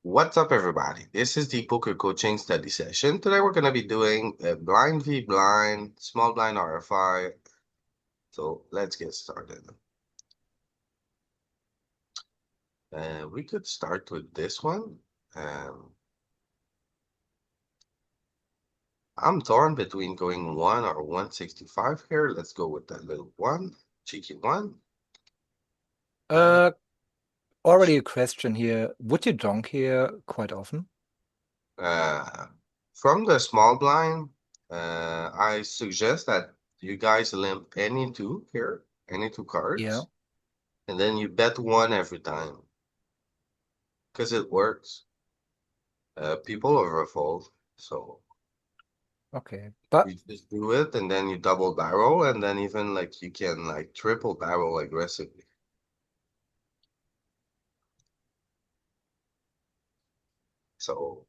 What's up, everybody? This is the poker coaching study session. Today, we're going to be doing a blind v blind, small blind RFI. So let's get started. We could start with this one. I'm torn between going 1 or 165 here. Let's go with that little one, cheeky one. Already a question here. Would you donk here quite often? From the small blind, I suggest that you guys limp any two here, any two cards. Yeah. And then you bet one every time. Because it works. People overfold. So Okay. But you just do it and then you double barrel and then even like you can like triple barrel aggressively. So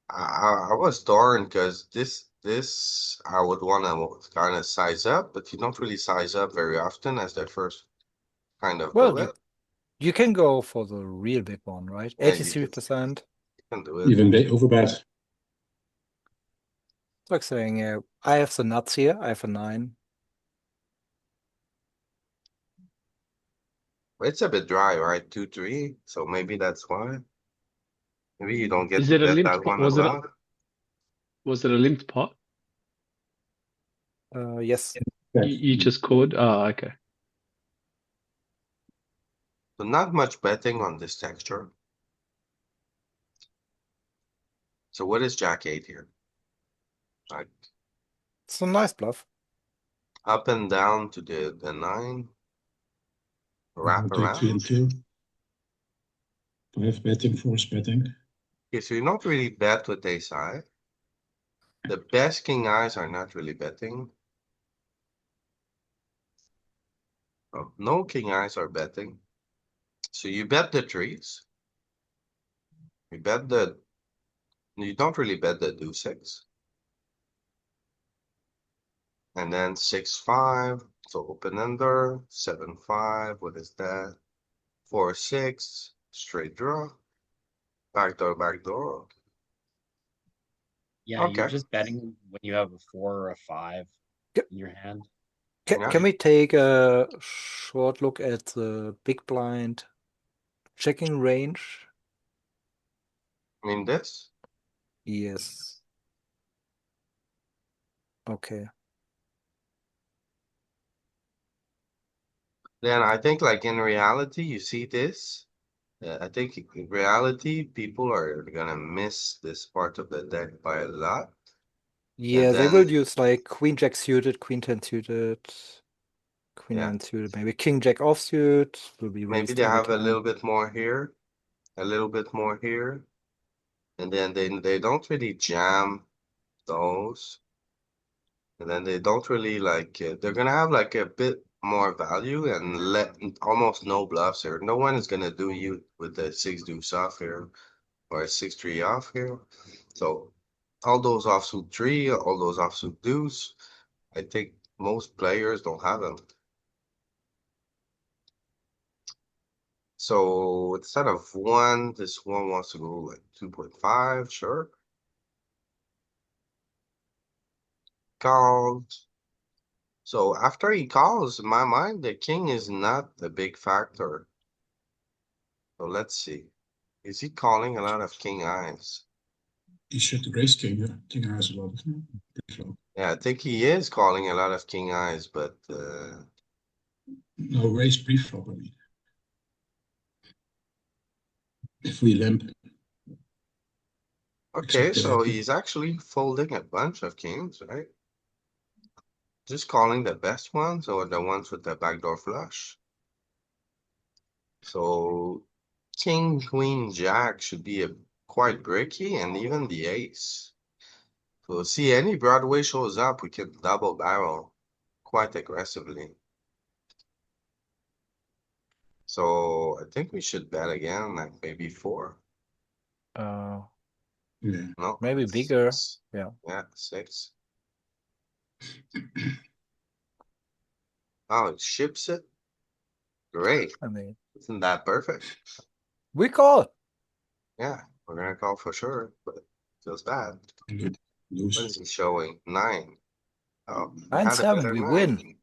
I was torn because this I would want to kind of size up, but you don't really size up very often as the first kind of well, bullet. you can go for the real big one, right? Yeah, you 83%. can do it. Even they overbet. It's like saying, I have the nuts here. I have a 9. It's a bit dry, right? 2-3. So maybe that's why. Maybe you don't get Is to it a bet limped that pot? one a lot. Was it a limped pot? Yes. You just called? Oh, okay. So not much betting on this texture. So what is Jack 8 here? Like It's a nice bluff. up and down to the 9. Wrap Take 2 around. and 2. 5 betting, 4 betting. Okay, so you don't really bet with ace high. The best king eyes are not really betting. Oh, no king eyes are betting. So you bet the trees. You don't really bet the deuce 6. And then 6-5. So open ender, 7-5. What is that? 4-6. Straight draw. Backdoor, backdoor. Yeah, Okay. you're just betting when you have a 4 or a 5 Yep. in your hand. Yeah. Can we take a short look at the big blind checking range? I mean this. Yes. Okay. Then I think like in reality, you see this. I think in reality, people are gonna miss this part of the deck by a lot. Yeah, And they will then, use like queen jack suited, queen 10 suited, queen yeah, 9 suited, maybe king jack offsuit will be maybe raised they every have a time. little bit more here, a little bit more here. And then they don't really jam those. And then they don't really like, they're gonna have like a bit more value and let almost no bluffs here. No one is gonna do you with the 6 deuce off here or a 6-3 off here. So all those offsuit 3, all those offsuit deuce, I think most players don't have them. So instead of 1, this one wants to go like 2.5, sure. Calls. So after he calls, in my mind, the king is not a big factor. So let's see. Is he calling a lot of king eyes? He should raise king eyes a lot. Yeah, I think he is calling a lot of king eyes, but No, raise pre-flop, I mean. If we limp. okay, Except so he's actually folding a bunch of kings, right? Just calling the best ones or the ones with the backdoor flush. So king, queen, jack should be quite bricky, and even the ace. So see, any Broadway shows up, we can double barrel quite aggressively. So I think we should bet again, like maybe 4. Uh, yeah. No, maybe bigger. 6. Yeah. Yeah, 6. Oh, it ships it. Great. I mean, Isn't that perfect? we call. Yeah, we're gonna call for sure, but feels bad. Good. What Lose. is he showing? 9. Oh, we had a 9-7, better we 9. win.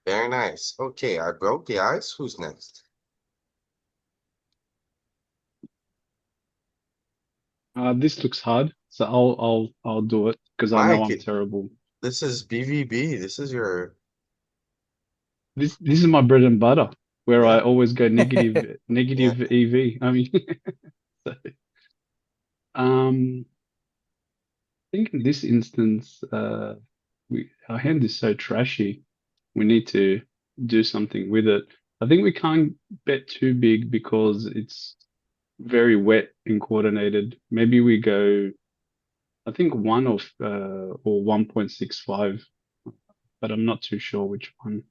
Very nice. Okay, I broke the ice. Who's next? This looks hard, so I'll do it because I know Mike, I'm terrible. this is BVB. This is your This is my bread and butter, where I yeah. always go Yeah. negative EV. I mean, so, I think in this instance, our hand is so trashy. We need to do something with it. I think we can't bet too big because it's very wet and coordinated. Maybe we go, I think one of or 1.65, but I'm not too sure which one.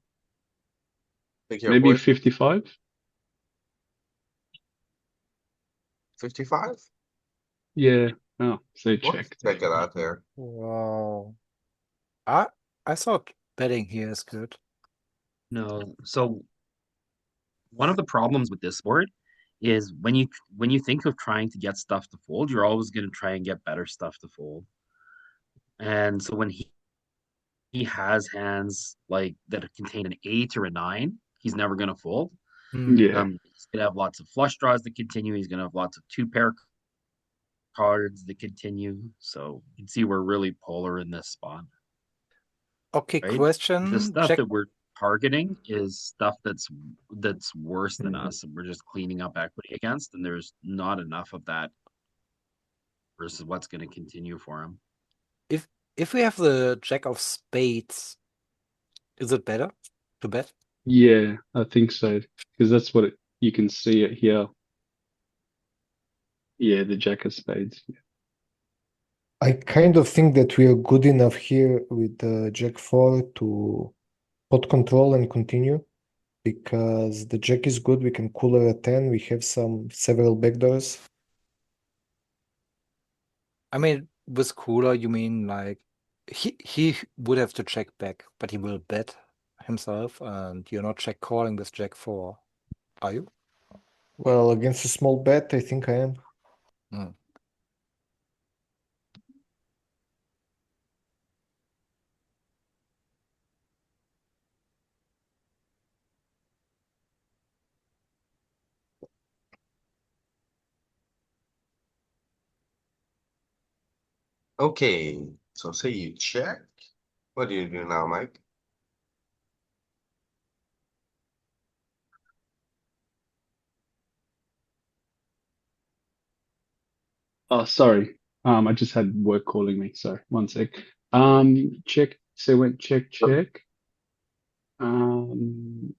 Pick your Maybe poison. 55. 55? Yeah. Oh, so We'll check check there. it out there. Wow. I thought betting here is good. No. So one of the problems with this board is when you think of trying to get stuff to fold, you're always going to try and get better stuff to fold. And so when he has hands like that contain an 8 or a 9, he's never going to fold. Hmm. Yeah. He's going to have lots of flush draws that continue. He's going to have lots of two pair cards that continue. So you can see we're really polar in this spot, Okay, right? The question. stuff Check. that we're targeting is stuff that's worse than us, and we're just cleaning up equity against, and there's not enough of that versus what's going to continue for him. If we have the Jack of Spades, is it better to bet? Yeah, I think so. Because that's what you can see it here. Yeah, the Jack of Spades. I kind of think that we are good enough here with Jack 4 to pot control and continue because the Jack is good. We can cooler a 10. We have several backdoors. I mean, with cooler, you mean like he would have to check back, but he will bet himself, and you're not check calling with Jack 4, are you? Well, against a small bet, I think I am. Hmm. Okay, so say you check. What do you do now, Mike? Oh, sorry. I just had work calling me. Sorry, one sec. Check. So went check, check. Um,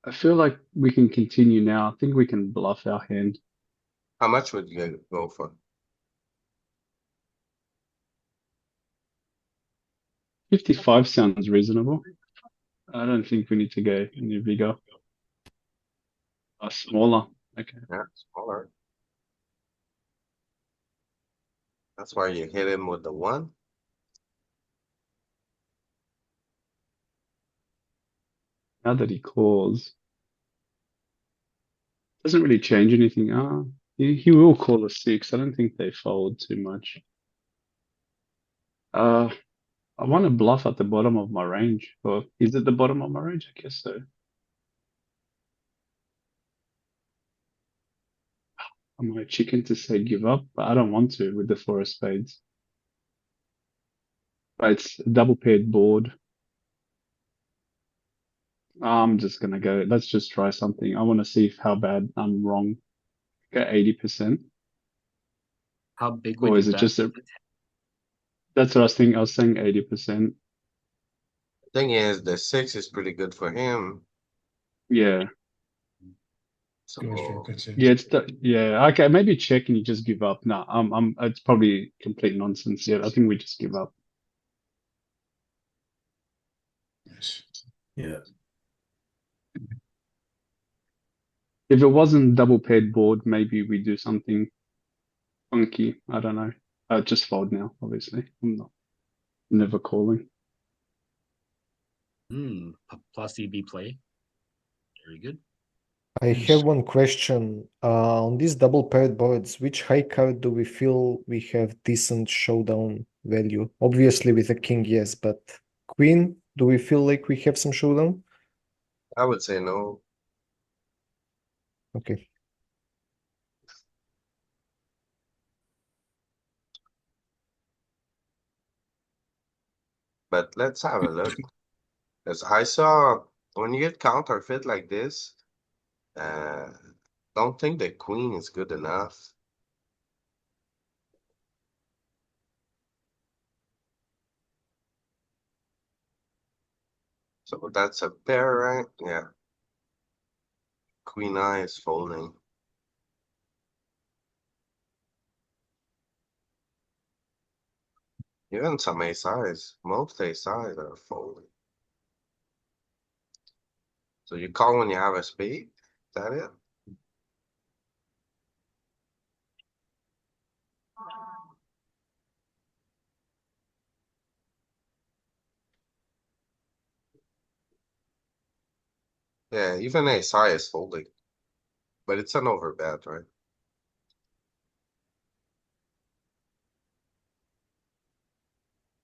I feel like we can continue now. I think we can bluff our hand. How much would you go for? 55 sounds reasonable. I don't think we need to go any bigger. Smaller. Okay. Yeah, smaller. That's why you hit him with the 1. Now that he calls, doesn't really change anything. He will call a 6. I don't think they fold too much. I want to bluff at the bottom of my range. Or is it the bottom of my range? I guess so. I'm a chicken to say give up, but I don't want to with the 4 of spades. But it's a double paired board. I'm just gonna go. Let's just try something. I want to see how bad I'm wrong. Go 80%. How big would Or you is it bet? just a? That's what I was thinking. I was saying 80%. Thing is, the 6 is pretty good for him. Yeah. Go for So cut Yeah, it. yeah. Okay, maybe check and you just give up. No, it's probably complete nonsense. Yeah, I think we just give up. Nice. Yeah. If it wasn't double paired board, maybe we do something funky. I don't know. Just fold now, obviously. I'm not never calling. Plus EB play. Very good. I have one question. On these double paired boards, which high card do we feel we have decent showdown value? Obviously with a king, yes, but queen, do we feel like we have some showdown? I would say no. Okay. But let's have a look. As I saw, when you get counterfeit like this, don't think the queen is good enough. So that's a pair, right? Yeah. Queen eye is folding. Even some ace eyes, most ace eyes are folding. So you call when you have a spade? Is that it? Yeah, even ace high is folding. But it's an overbet, right?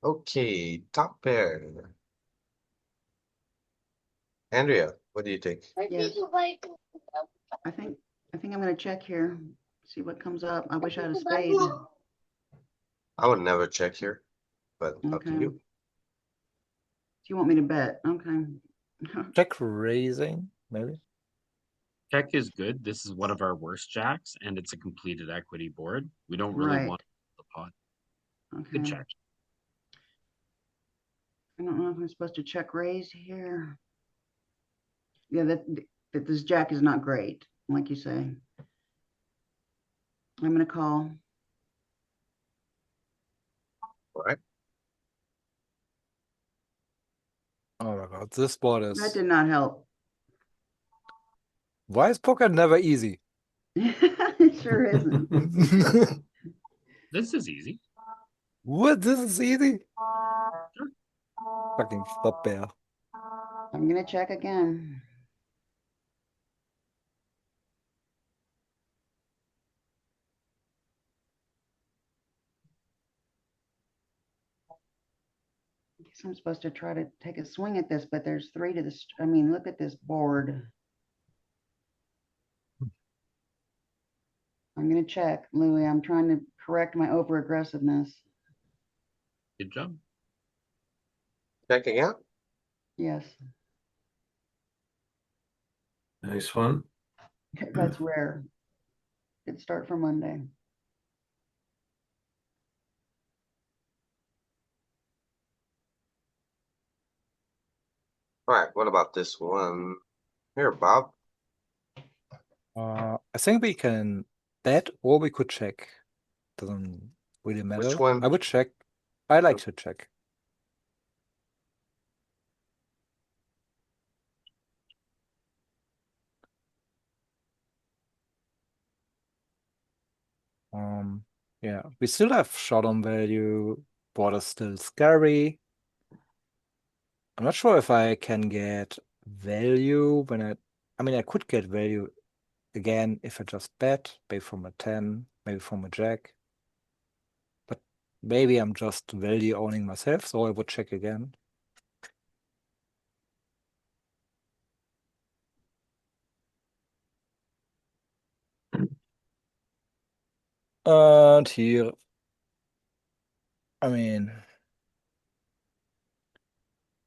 Okay, top pair. Andrea, what do you think? Yes. I think I'm gonna check here, see what comes up. I wish I had a spade. I would never check here, but up to Okay. you. Do you want me to bet? Okay. Check raising, maybe. Check is good. This is one of our worst jacks, and it's a completed equity board. We don't really Right. want the pot. Okay. Good check. I don't know if I'm supposed to check raise here. Yeah, that this jack is not great, like you say. I'm gonna call. All right. Oh my god, this board That is. did not help. Why is poker never easy? It sure isn't. This is easy. What? This is easy? Fucking flop bear. I'm gonna check again. I guess I'm supposed to try to take a swing at this, but there's three to this. I mean, look at this board. I'm gonna check, Louis. I'm trying to correct my over aggressiveness. Good job. Check again. Yes, Nice one. that's rare. Good start for Monday. All right, what about this one? Here, Bob. I think we can bet or we could check. Doesn't really matter. Which one? I would check. I like to check. Yeah, we still have showdown value. Board is still scary. I'm not sure if I can get value when I mean, I could get value again if I just bet, maybe from a 10, maybe from a jack. But maybe I'm just value owning myself, so I would check again. And here, I mean,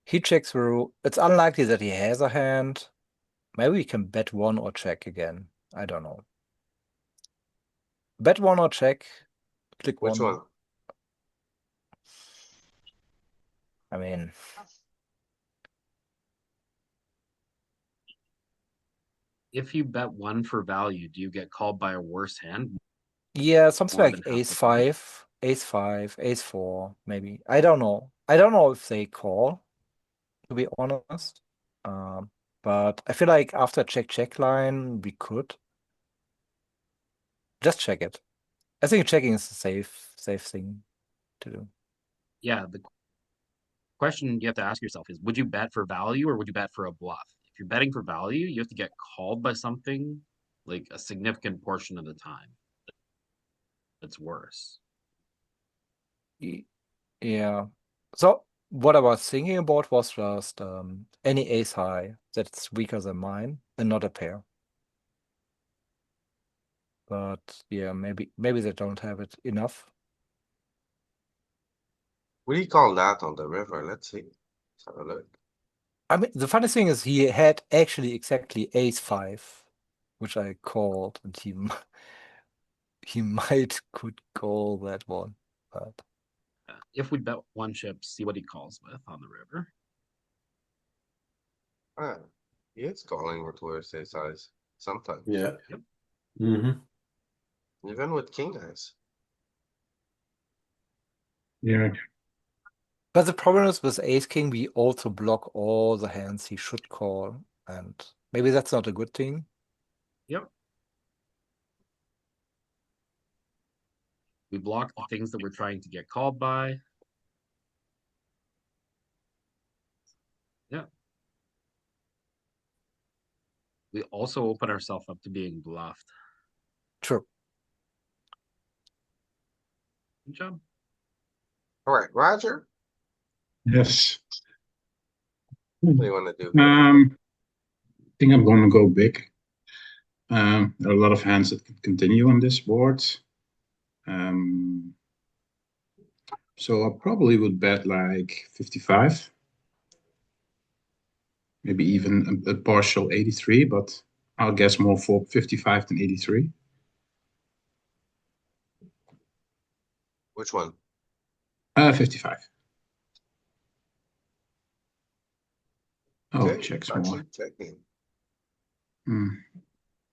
he checks through. It's unlikely that he has a hand. Maybe we can bet one or check again. I don't know. Bet one or check. Click Which one. one? I mean, If you bet one for value, do you get called by a worse hand? yeah, something More like than half ace the time? five, ace four, maybe. I don't know. I don't know if they call, to be honest. But I feel like after check line, we could just check it. I think checking is a safe thing to do. Yeah, the question you have to ask yourself is, would you bet for value or would you bet for a bluff? you're betting for value, you have to get called by something like a significant portion of the time. It's worse. Yeah. So what I was thinking about was just any ace high that's weaker than mine and not a pair. But yeah, maybe they don't have it enough. What do you call that on the river? Let's see. Let's have a look. I mean, the funny thing is he had actually exactly ace five, which I called, and he might could call that one, but If we bet one chip, see what he calls with on the river. Ah, he is calling with worse ace size sometimes. Yeah. Yep. Even with king eyes. Yeah. but the problem is with ace king, we also block all the hands he should call, and maybe that's not a good thing. Yep. We block the things that we're trying to get called by. Yeah. We also open ourselves up to being bluffed. True. Good job. All right, Roger, Yes. what do you want to do? I think I'm going to go big. There are a lot of hands that can continue on this board. So I probably would bet like 55, maybe even a partial 83, but I'll guess more for 55 than 83. Which one? 55. Oh, Okay, check it's small. actually checking.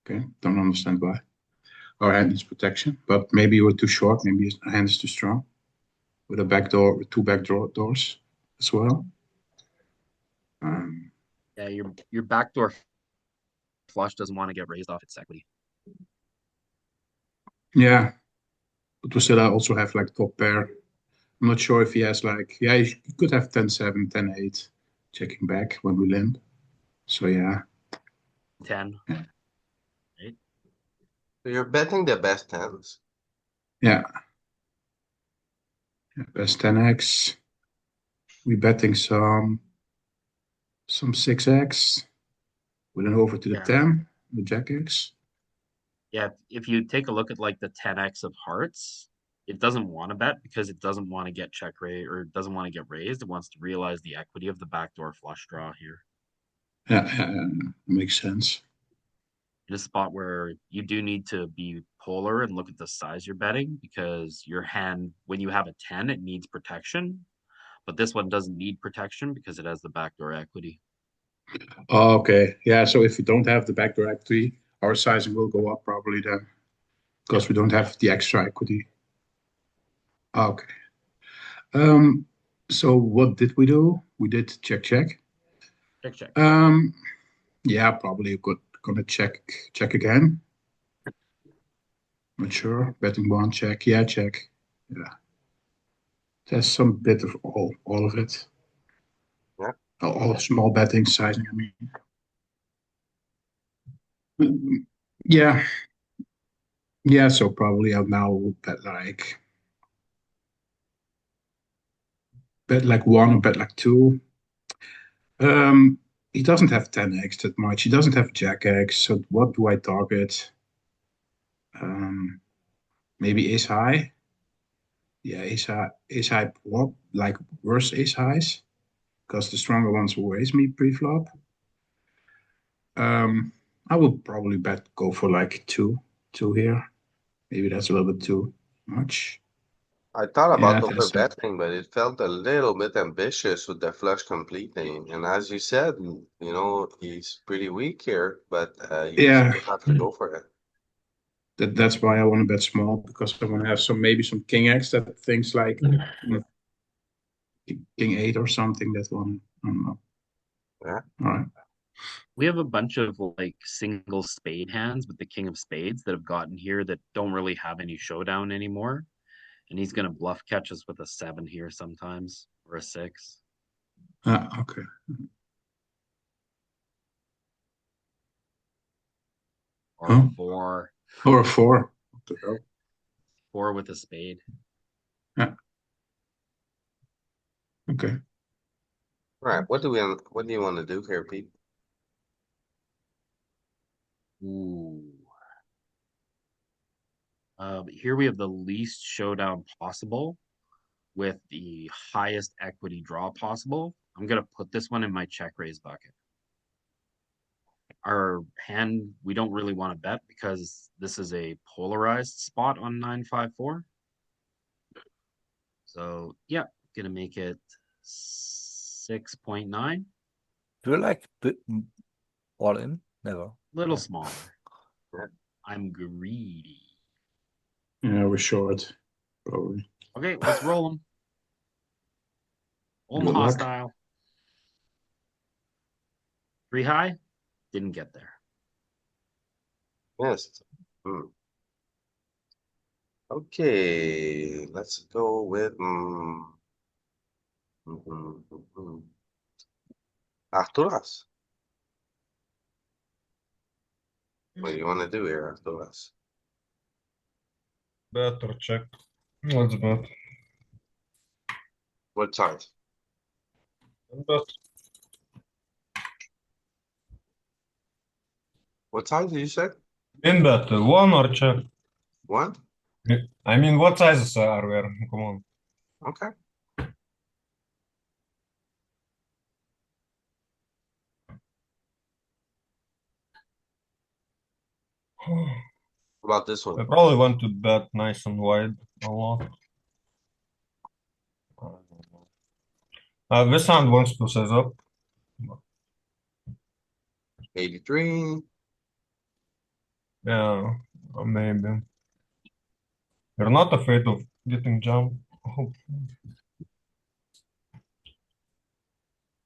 Okay, don't understand why. Our hand needs protection, but maybe we're too short. Maybe his hand is too strong. With a back door, with two back doors as well. Yeah, your backdoor flush doesn't want to get raised off its equity. Yeah, but we still also have like top pair. I'm not sure if he has like, yeah, he could have 10-7, 10-8 checking back when we limp. So yeah. 10. Yeah. Right? So you're betting the best hands. Yeah. Best 10x. We betting some 6x. We then over to the Yeah. 10, the jack x. Yeah, if you take a look at like the 10x of hearts, it doesn't want to bet because it doesn't want to get check raised or it doesn't want to get raised. It wants to realize the equity of the backdoor flush draw here. Yeah, makes sense. In a spot where you do need to be polar and look at the size you're betting because your hand, when you have a 10, it needs protection. But this one doesn't need protection because it has the backdoor equity. Oh, okay. Yeah, so if we don't have the backdoor equity, our sizing will go up probably then because we don't have the extra equity. Okay. So what did we do? We did check, check. Check, check. Yeah, probably gonna check again. Not sure. Betting one, check. Yeah, check. Yeah. There's some bit of all of it. Yeah. All small betting sizing, I mean. Yeah. Yeah, so probably I'll now bet like one or bet like two. He doesn't have 10x that much. He doesn't have jack x. So what do I target? Maybe ace high. Yeah, ace high flop, like worse ace highs, because the stronger ones will raise me pre-flop. I would probably go for like two here. Maybe that's a little bit too much. I thought Yeah, about that's some, overbetting, but it felt a little bit ambitious with the flush completing. And as you said, he's pretty weak here, but you yeah. still have to go for it. That's why I want to bet small because I want to have maybe some king X that things like king 8 or something that one. I don't know. Yeah. All right. We have a bunch of like single spade hands with the king of spades that have gotten here that don't really have any showdown anymore. And he's going to bluff catch us with a 7 here sometimes or a 6. Okay. or Huh? a four, Or a 4. What the hell? four with a spade. Yeah. Okay. Right. What do you want to do here, Pete? Ooh. Here we have the least showdown possible with the highest equity draw possible. I'm gonna put this one in my check raise bucket. Our hand, we don't really want to bet because this is a polarized spot on 954. So yeah, gonna make it 6.9. Do you like all in? Never. Little Yeah. smaller. Yeah. I'm greedy. Yeah, we're short, probably. Okay, let's roll them. Good Omaha luck. style. 3 high, didn't get there. Yes. Okay, let's go with Arturas. What do you want to do here, Arturas? Bet or check? Let's bet. What size? Bet. What size did you say? In bet, one or check? One? I mean, what sizes are there? Come on. Okay. What about this I one? probably want to bet nice and wide a lot. This hand wants to size up. 83. Yeah, maybe. You're not afraid of getting jumped.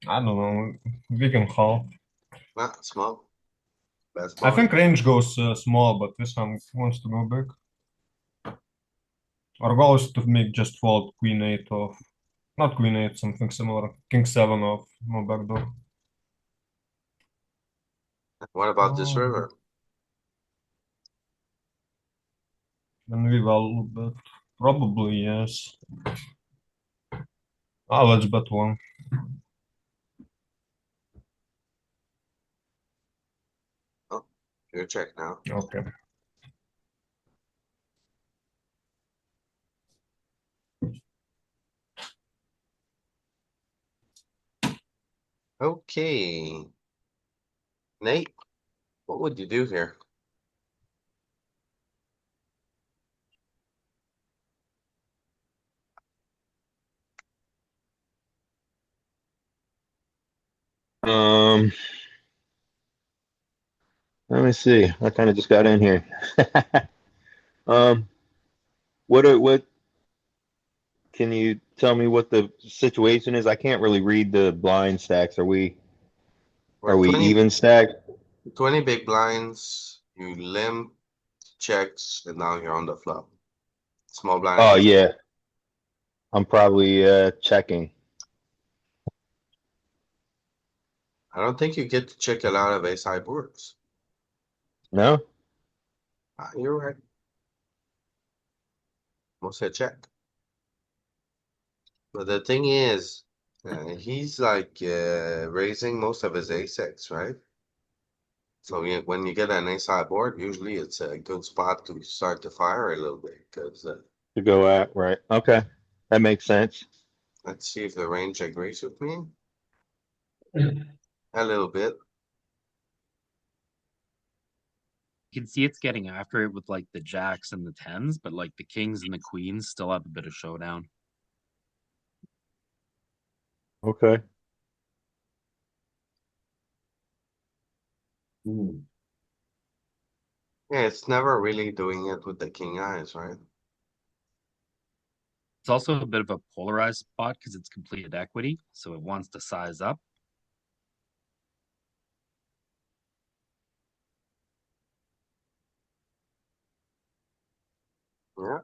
I don't know. We can half. Not small. That's I small. think range goes small, but this hand wants to go big. Our goal is to make just fold queen 8 off. Not queen 8, something similar. King 7 off. No backdoor. What about this Oh, river? then we will bet. Probably yes. Ah, let's bet one. Oh, your check now. Okay. Okay. Nate, what would you do here? Um, Let me see. I kind of just got in here. Um, what can you tell me what the situation is? I can't really read the blind stacks. Are We're we even stacked? 20 big blinds. You limp, checks, and now you're on the flop. Small blind Oh against. yeah, I'm probably checking. I don't think you get to check a lot of ace high boards. No? You're right. Most said check. But the thing is, he's like raising most of his ace X, right? So when you get an ace high board, usually it's a good spot to start to fire a little bit because To go at, right. Okay. That makes sense. let's see if the range agrees with me. A little bit. You can see it's getting after it with like the jacks and the tens, but like the kings and the queens still have a bit of showdown. Okay. Yeah, it's never really doing it with the king eyes, right? It's also a bit of a polarized spot because it's completed equity, so it wants to size up. Yeah.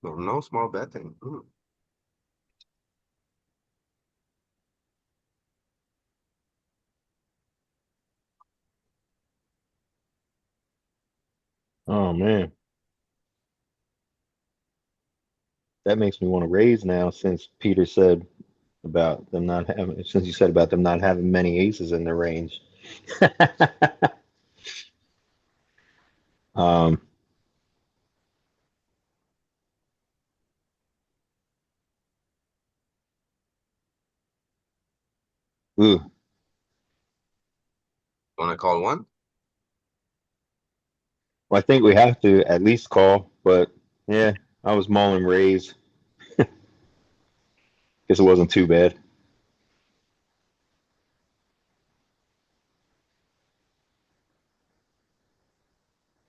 No small betting. Oh man, that makes me want to raise now since Peter said about them not having, since you said about them not having many aces in their range. um, ooh, Wanna call one? well, I think we have to at least call, but yeah, I was mulling raise. Guess it wasn't too bad.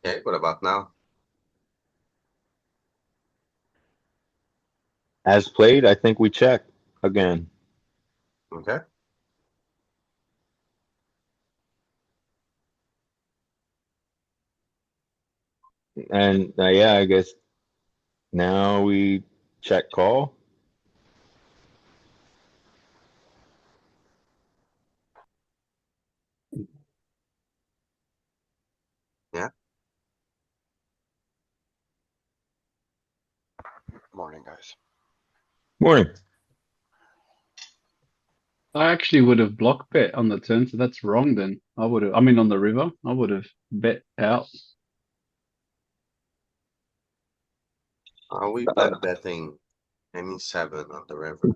Okay, what about now? As played, I think we check again. Okay. And yeah, I guess now we check call. Yeah. Morning, guys. Morning. I actually would have block bet on the turn, so that's wrong then. I mean, on the river, I would have bet out. We bet betting any 7 on the river.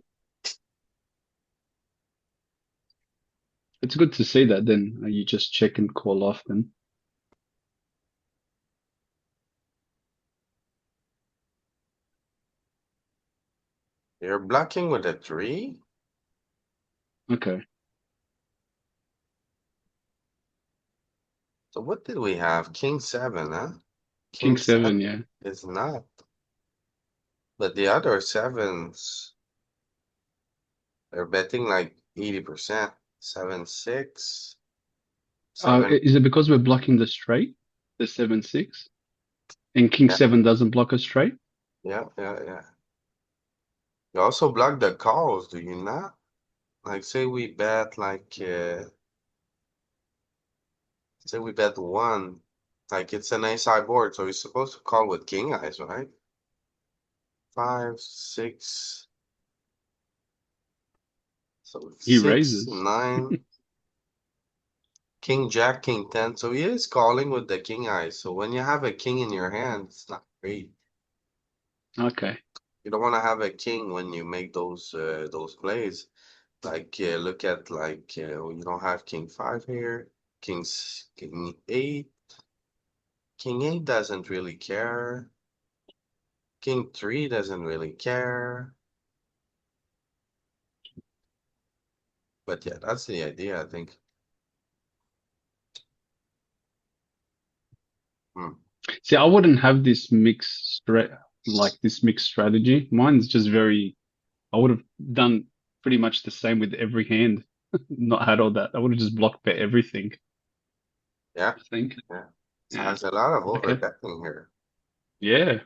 It's good to see that then. You just check and call off then. You're blocking with a 3? Okay. So what did we have? King 7, huh? King King 7 seven, yeah. is not. But the other 7s, they're betting like 80%. 7, 6, 7. Is it because we're blocking the straight, the 7-6, and King Yeah, seven doesn't block a straight? yeah. You also block the calls, do you not? Like say we bet like say we bet 1. Like it's an ace high board, so you're supposed to call with king eyes, right? 5, 6. So He 6, raises. 9. King Jack, King 10. So he is calling with the king eyes. So when you have a king in your hand, it's not great. Okay. You don't want to have a king when you make those plays. Like look at like you don't have king 5 here, king 8. King 8 doesn't really care. King 3 doesn't really care. But yeah, that's the idea, I think. Hmm. See, I wouldn't have this mixed strategy. Mine's just very, I would have done pretty much the same with every hand. Not had all that. I would have just block bet everything, Yeah, I think. yeah. So Yeah. has a lot of over Okay. betting here. Yeah.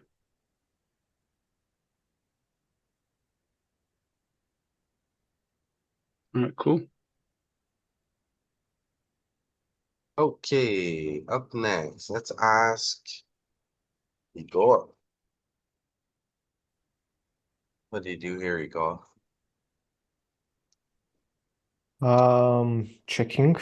All right, cool. Okay, up next, let's ask Igor. What do you do here, Igor? Checking.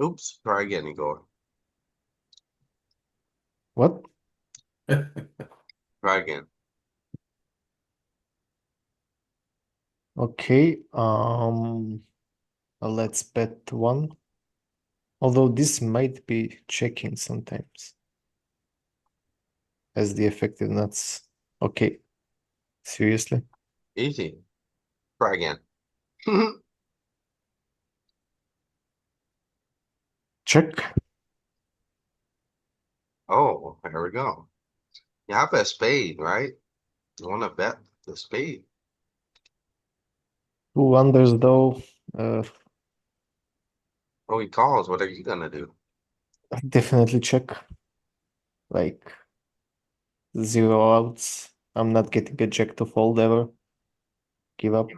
Oops, try again, Igor. What? Try again. Okay. Let's bet 1. Although this might be checking sometimes, as the effective nuts. Okay. Seriously? Easy. Try again. Check. Oh, here we go. You have a spade, right? You want to bet the spade. 2 unders though. Oh, he calls. What are you gonna do? Definitely check. Like 0 outs. I'm not getting a jack to fold ever. Give up.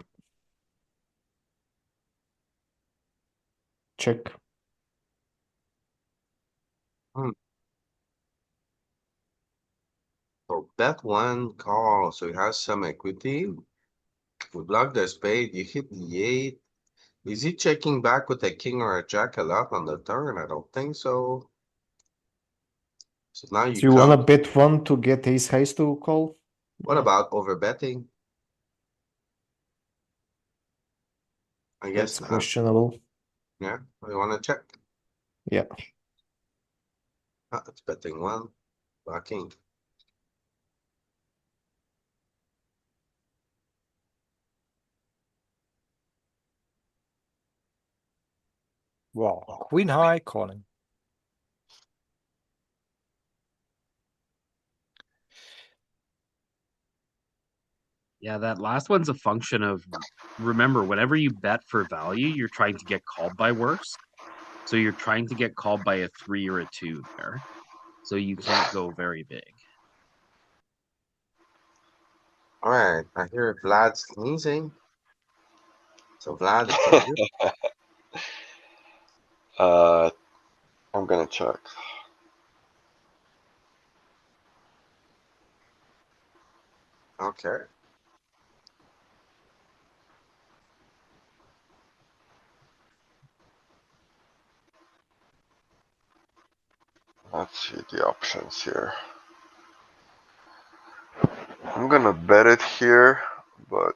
check. So bet one call, so he has some equity. We block the spade, you hit the 8. Is he checking back with a king or a jack a lot on the turn? I don't think so. So now Do you you wanna come. bet one to get ace highs to call? What about over betting? I That's guess not. questionable. Yeah, we wanna check. Yeah. It's betting one, blocking. Wow. Queen high calling. Yeah, that last one's a function of, remember, whenever you bet for value, you're trying to get called by worse. So you're trying to get called by a 3 or a 2 there. So you can't go very big. All right, I hear Vlad sneezing. So Vlad, it's on you. I'm gonna check. Okay. Let's see the options here. I'm gonna bet it here, but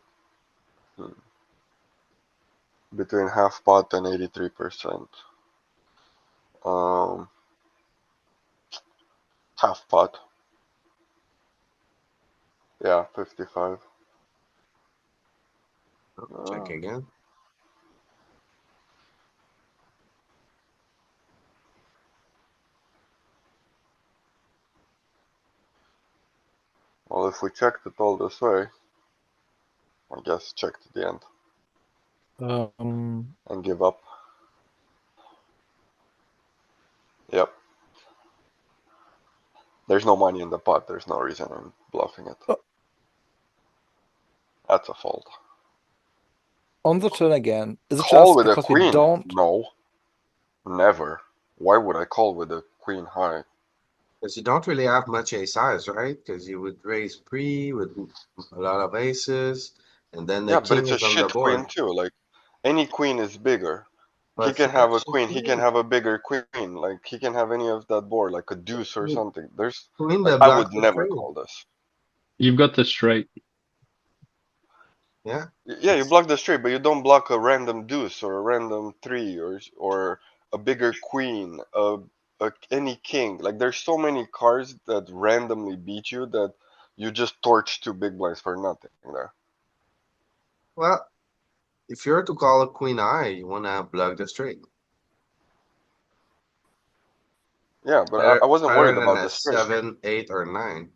between half pot and 83%. Um, half pot. Yeah, 55. Check again. Well, if we checked it all this way, I guess check to the end and give up. Yep. There's no money in the pot. There's no reason in bluffing it. That's a fold. On the turn again. Is it Call just with a because we queen? don't? No, never. Why would I call with a queen high? Because you don't really have much ace highs, right? Because you would raise pre with a lot of aces, and then the Yeah, but king it's a is on the shit queen board. too. Like any queen is bigger. He But can flat have a shit queen. He can queen. have a bigger queen. Like he can have any of that board, like a deuce or something. There's Queen like that I would blocks the never trade. call this. You've got the straight. Yeah. Yeah, you block the straight, but you don't block a random deuce or a random three or a bigger queen, any king. Like there's so many cards that randomly beat you that you just torch two big blinds for nothing there. Well, if you're to call a queen high, you wanna block the straight. Yeah, but I It's wasn't better worried than about a the straight. 7, 8, or 9.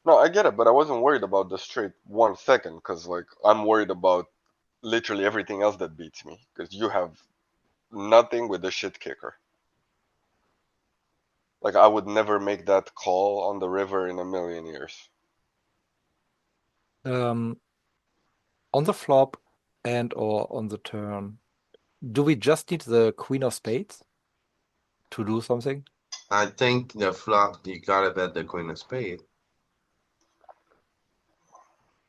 No, I get it, but I wasn't worried about the straight 1 second because like I'm worried about literally everything else that beats me because you have nothing with the shit kicker. Like I would never make that call on the river in a million years. On the flop and or on the turn, do we just need the queen of spades to do something? I think the flop, you gotta bet the queen of spade.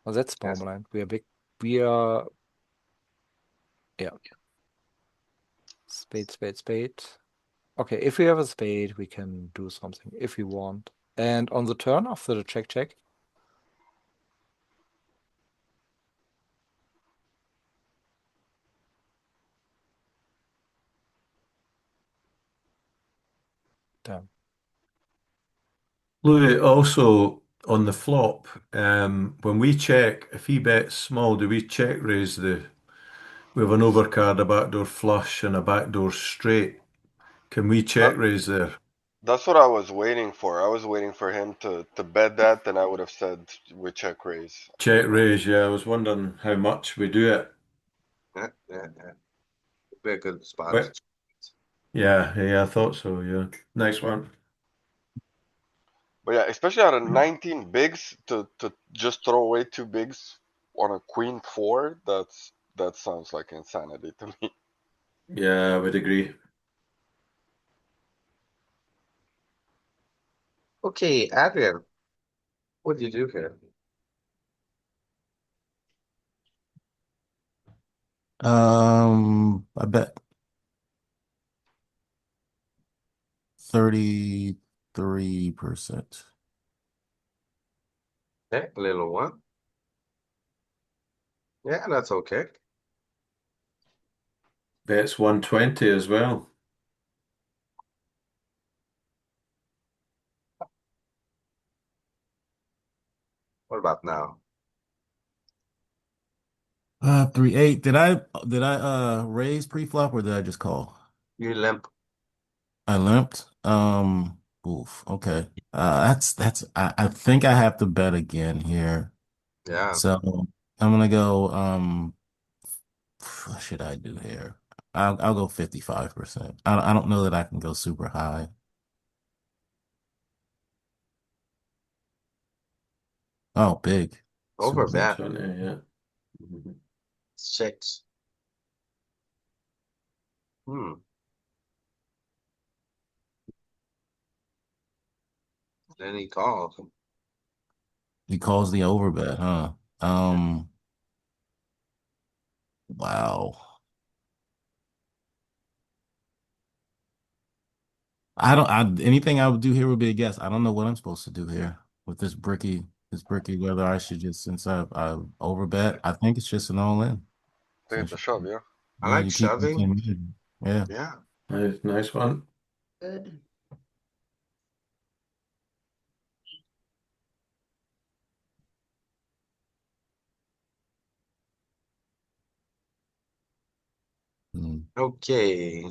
Oh, that's small Yes. blind. We are big. We are. Yeah. Spade, spade, spade. Okay, if we have a spade, we can do something if we want. And on the turn after the check, check. Damn. Louis, also on the flop, when we check, if he bets small, do we check raise we have an overcard, a backdoor flush, and a backdoor straight. Can we check That raise there? that's what I was waiting for. I was waiting for him to bet that, and I would have said we check raise. Check raise, yeah. I was wondering how much we do it. Yeah. Be a good spot to But yeah, I thought so, yeah. Next one. But yeah, especially out of 19 bigs to just throw away two bigs on a queen four, that sounds like insanity to me. Yeah, I would agree. Okay, Adrian, what do you do here? I bet 33%. Okay, a little one. Yeah, that's okay. Bet's 120 as well. What about now? 3-8. Did I raise pre-flop or did I just call? You limp. I limped. Oof. Okay. I think I have to bet again here. Yeah, So I'm gonna go, what should I do here? I'll go 55%. I don't know that I can go super high. Oh, big. over Super big. bet. 120, yeah. Mhm. 6. Hmm. Then he calls. He calls the overbet, huh? Wow. Anything I would do here would be a guess. I don't know what I'm supposed to do here with this bricky, whether I should just, since I overbet, I think it's just an all in. Think it's Since a shove, yeah. I yeah, like you keep shoving. looking. Yeah. Yeah. Nice one. Good. Mm. Okay.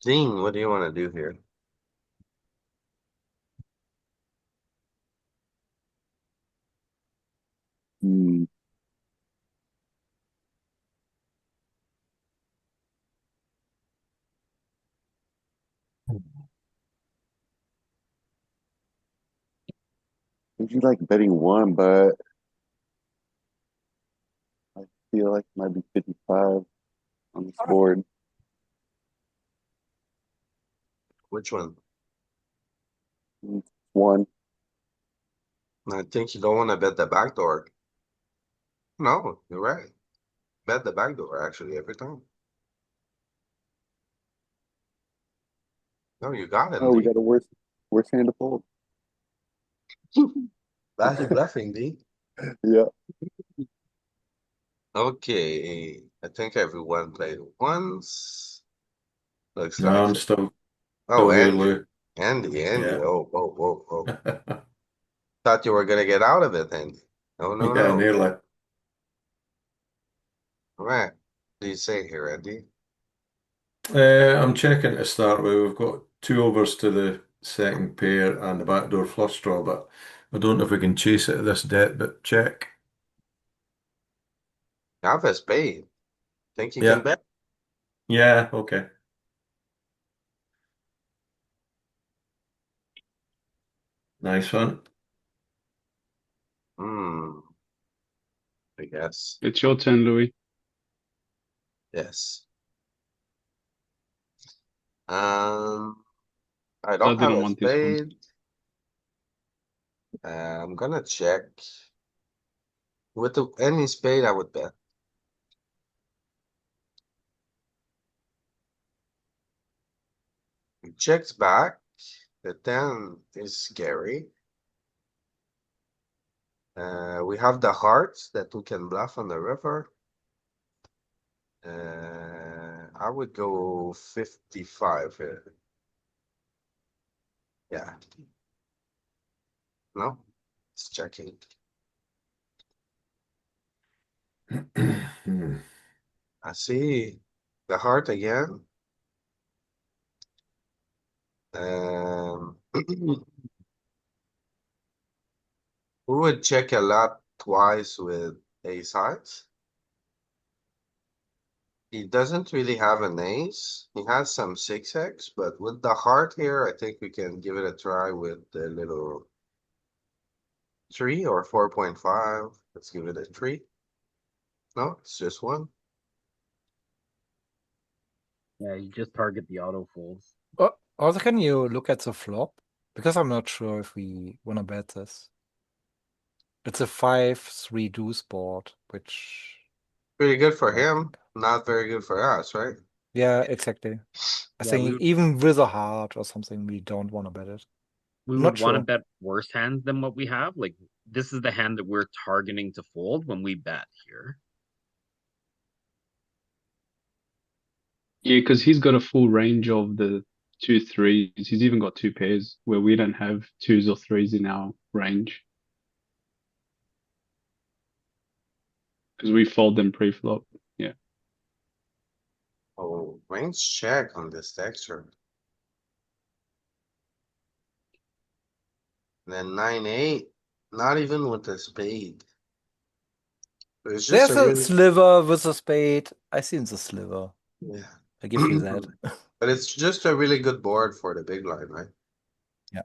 Dean, what do you want to do here? Hmm. I usually like betting one, but I feel like it might be 55 on this board. Which one? One. I think you don't want to bet the back door. No, you're right. Bet the back door actually every time. No, you got him, Oh, we D. got a worse hand to fold. That's bluffing, D. Yeah. Okay. I think everyone played once. Looks No, like I'm it. still Oh, here, Andy. Lou. Andy. Yeah. Oh, whoa, whoa, whoa. Thought you were gonna get out of it, Andy. No, no, Yeah, no. nearly. All right. What do you say here, Andy? I'm checking to start with. We've got two overs to the second pair and the backdoor flush draw, but I don't know if we can chase it at this depth, but check. Have a spade. Think you can Yeah. bet? Yeah, okay. Nice one. Hmm. I guess. It's your turn, Louis. Yes. Um, I I don't have didn't a want this one. spade. I'm gonna check. With any spade, I would bet. He checks back. The 10 is scary. We have the hearts that we can bluff on the river. I would go 55 here. Yeah. No? It's checking. I see the heart again. We would check a lot twice with ace heights. He doesn't really have an ace. He has some 6x, but with the heart here, I think we can give it a try with the little 3 or 4.5. Let's give it a 3. No, it's just one. Yeah, you just target the auto folds. Also, can you look at the flop? Because I'm not sure if we want to bet this. It's a 5-3 deuce board, which Pretty good for I him, think. not very good for us, right? Yeah, exactly. I Yeah, think even with a heart or something, we don't want to bet it. we I'm would not want to sure. bet worse hands than what we have. Like this is the hand that we're targeting to fold when we bet here. Yeah, because he's got a full range of the 2 3s. He's even got two pairs where we don't have twos or threes in our range because we fold them pre-flop. Yeah. Oh, range check on this texture. Then 9-8, not even with the spade. It's just There's a a really, sliver with a spade. I seen the sliver. yeah. I give you that. But it's just a really good board for the big line, right? Yeah.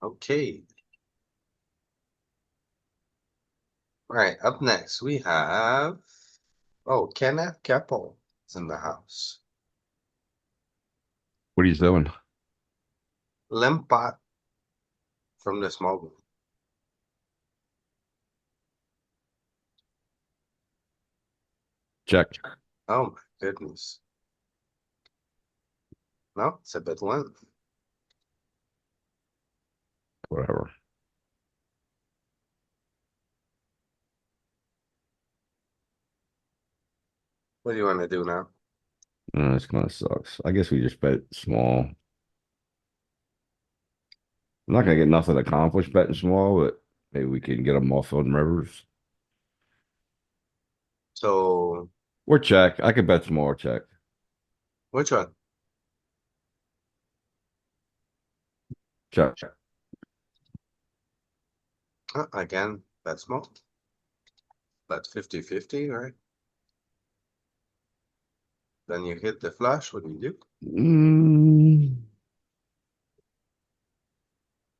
Okay. All right, up next we have, oh, Kenneth Keppel is in the house. What are you doing? Limp pot from the small group. Check. Oh my goodness. No, it's a bit limp. Whatever. What do you want to do now? This kind of sucks. I guess we just bet small. I'm not gonna get nothing accomplished betting small, but maybe we can get them off on rivers. So, Or check. I could bet small or check. which one? Check. Again, bet small. Bet 50-50, right? Then you hit the flush, what do you do?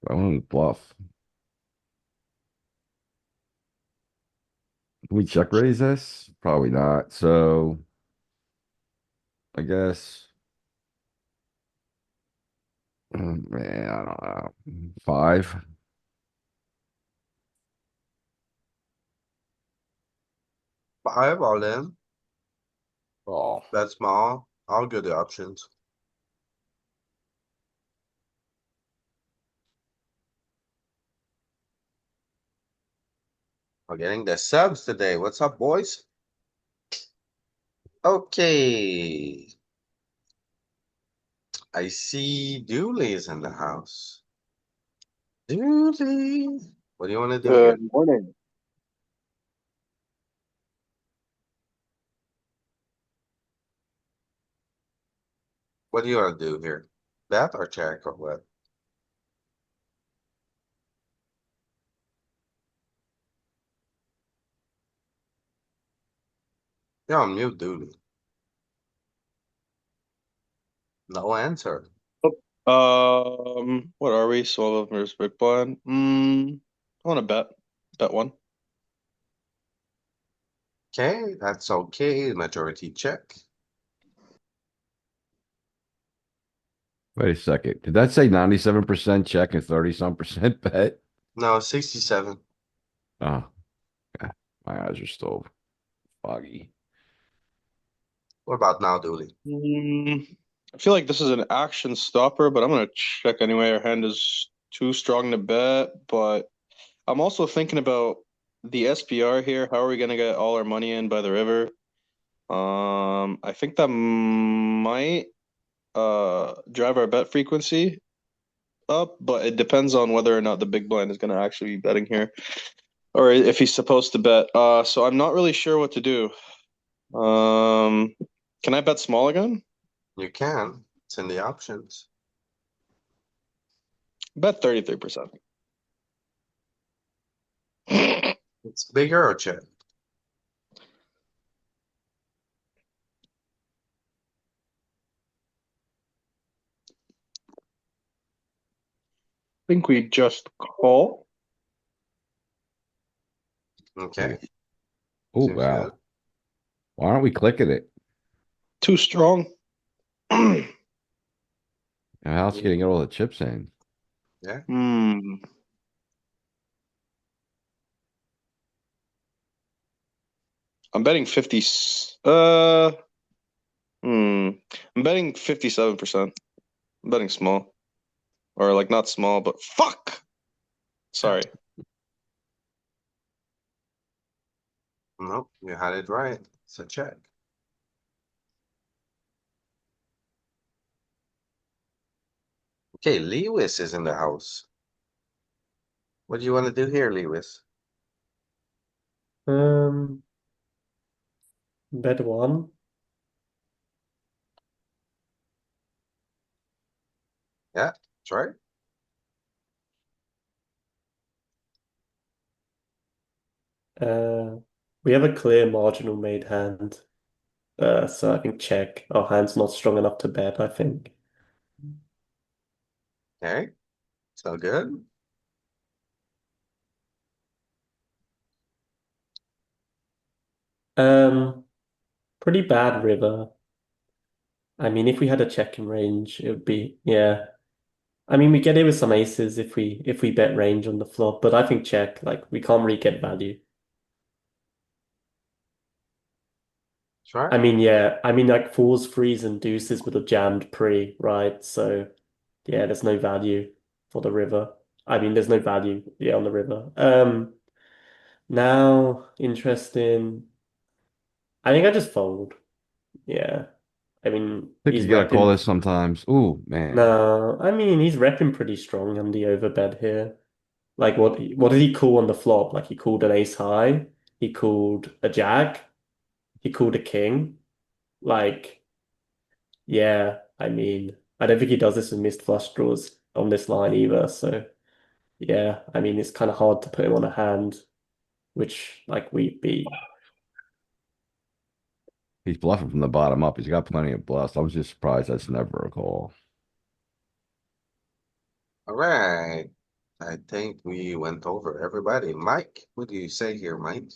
I want to bluff. Can we check raise this? Probably not. So I guess, man, I don't know. 5. 5 all in, Oh. bet small, all good options. We're getting the subs today. What's up, boys? Okay. I see Dooley is in the house. Dooley, what do you want to do here? Good morning. What do you want to do here? Bet or check or what? You're on mute, Dooley. No answer. What are we? Solo versus big blind. I want to bet one. Okay, that's okay. Majority check. Wait a second. Did that say 97% check and 30-some% bet? No, 67. Oh, yeah. My eyes are still foggy. What about now, Dooley? I feel like this is an action stopper, but I'm gonna check anyway. Our hand is too strong to bet, but I'm also thinking about the SPR here. How are we gonna get all our money in by the river? I think that might drive our bet frequency up, but it depends on whether or not the big blind is gonna actually be betting here, or if he's supposed to bet. So I'm not really sure what to do. Can I bet small again? You can. It's in the options. Bet 33%. It's bigger or check? I think we just call. Okay. Oh, Seems good. wow. Why aren't we clicking it? Too strong. And how's he getting all the chips in? Yeah. Hmm. I'm betting 50. I'm betting 57%. I'm betting small. Or like not small, but fuck. Sorry. Nope, you had it right. It's a check. Okay, Lewis is in the house. What do you want to do here, Lewis? Bet one. Yeah, that's right. We have a clear marginal made hand. So I think check. Our hand's not strong enough to bet, I think. Okay, so good. Pretty bad river. I mean, if we had a check in range, it would be, yeah. I mean, we get it with some aces if we bet range on the flop, but I think check, like we can't really get value. That's right. I mean, yeah, I mean like fours, threes, and deuces would have jammed pre, right? So yeah, there's no value for the river. I mean, there's no value, yeah, on the river. Now interesting. I think I just fold. Yeah. I mean, I think he's you gotta call repping. this sometimes. Ooh, man. No, I mean he's repping pretty strong on the overbet here. Like what did he call on the flop? Like he called an ace high, he called a jack, he called a king. Like, yeah, I mean, I don't think he does this with missed flush draws on this line either. So yeah, I mean it's kind of hard to put him on a hand, which like we beat. He's bluffing from the bottom up. He's got plenty of bluffs. I was just surprised that's never a call. All right. I think we went over everybody. Mike, what do you say here, Mike?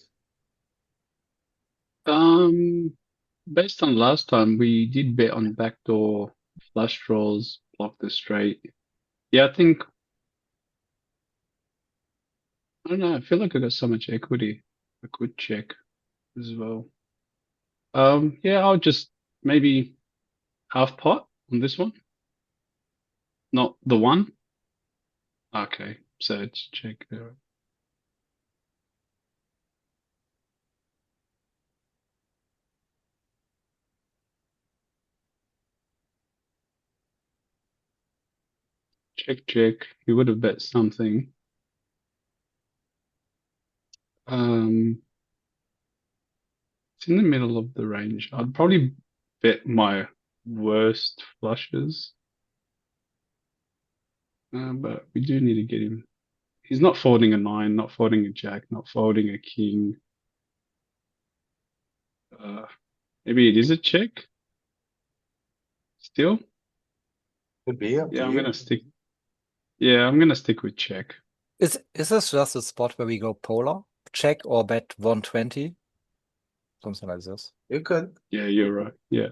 Um, Based on last time, we did bet on backdoor flush draws, block the straight. Yeah, I don't know. I feel like I got so much equity. I could check as well. Yeah, I'll just maybe half pot on this one, not the one. Okay, so it's check there. Check, check. He would have bet something. Um, it's in the middle of the range. I'd probably bet my worst flushes. But we do need to get him. He's not folding a nine, not folding a jack, not folding a king. Uh, Maybe it is a check still. Could be up to Yeah, I'm you. gonna stick. Yeah, I'm gonna stick with check. Is this just a spot where we go polar? Check or bet 120? Something like this. You could. Yeah, you're right. Yeah.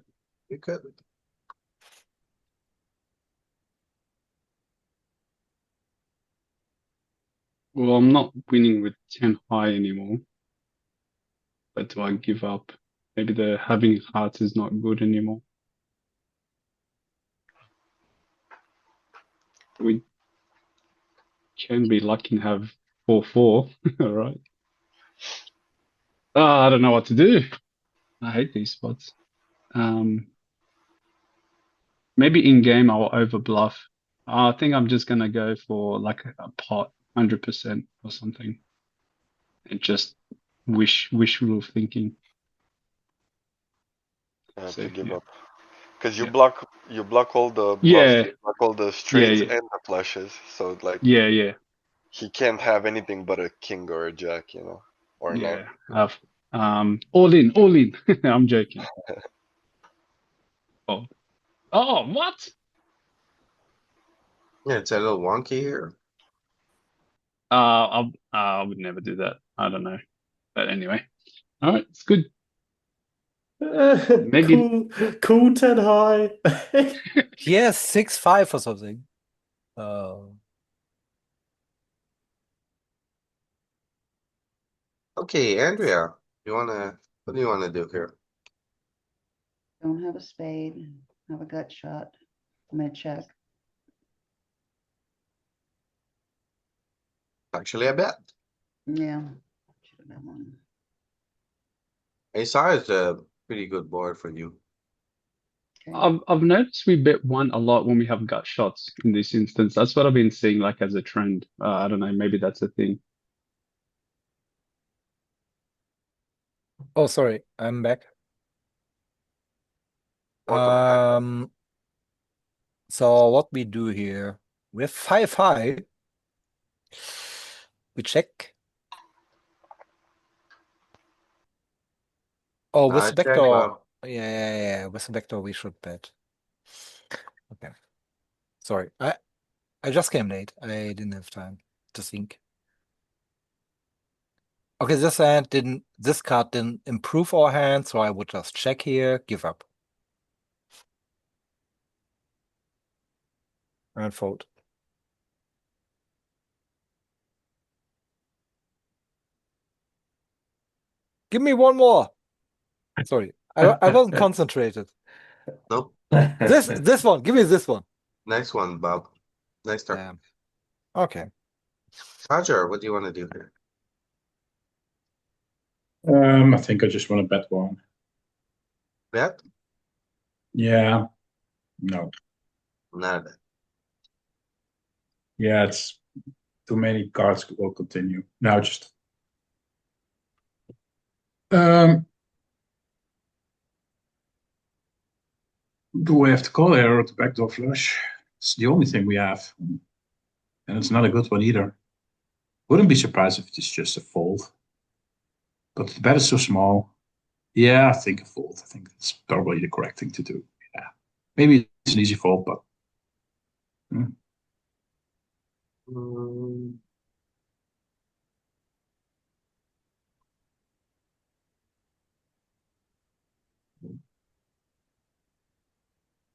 You could. Well, I'm not winning with 10 high anymore. But do I give up? Maybe the having hearts is not good anymore. We can be lucky and have 4-4. All right. I don't know what to do. I hate these spots. Maybe in game I'll over bluff. I think I'm just gonna go for like a pot, 100% or something, and just wishful thinking. I have So to give yeah, up because yeah, you block all the bluffs, yeah, you block all the yeah, straights yeah, and the flushes. So like yeah, yeah, he can't have anything but a king or a jack, you know, or a nine. yeah. All in, all in. I'm joking. Oh, oh, what? Yeah, it's a little wonky here. I would never do that. I don't know, but anyway. All right, it's good. Maybe cool 10 high. Yes, 6-5 or something. Okay, Andrea, what do you wanna do here? Don't have a spade, have a gut shot. I'm gonna check. Actually, I bet. Yeah. Should have been one. Ace high is a pretty good board for you. Okay. I've noticed we bet one a lot when we have gut shots in this instance. That's what I've been seeing like as a trend. I don't know, maybe that's a thing. Oh, sorry, I'm back. Welcome back. So what we do here, we have 5 high. We check. Oh, with the Check, backdoor. Bob. Yeah. With the backdoor, we should bet. Okay. Sorry, I just came late. I didn't have time to think. Okay, this card didn't improve our hand, so I would just check here, give up. And fold. Give me one more. Sorry, I wasn't concentrated. Nope. This one, give me this one. Next one, Bob. Next turn. Damn. Okay. Roger, what do you want to do here? I think I just want to bet one. Bet? Yeah. No. Not a bet. Yeah, it's too many cards will continue. Now just do we have to call here or the backdoor flush? It's the only thing we have. And it's not a good one either. Wouldn't be surprised if it's just a fold. But the bet is so small. Yeah, I think a fold. I think it's probably the correct thing to do. Yeah. Maybe it's an easy fold, but Mm,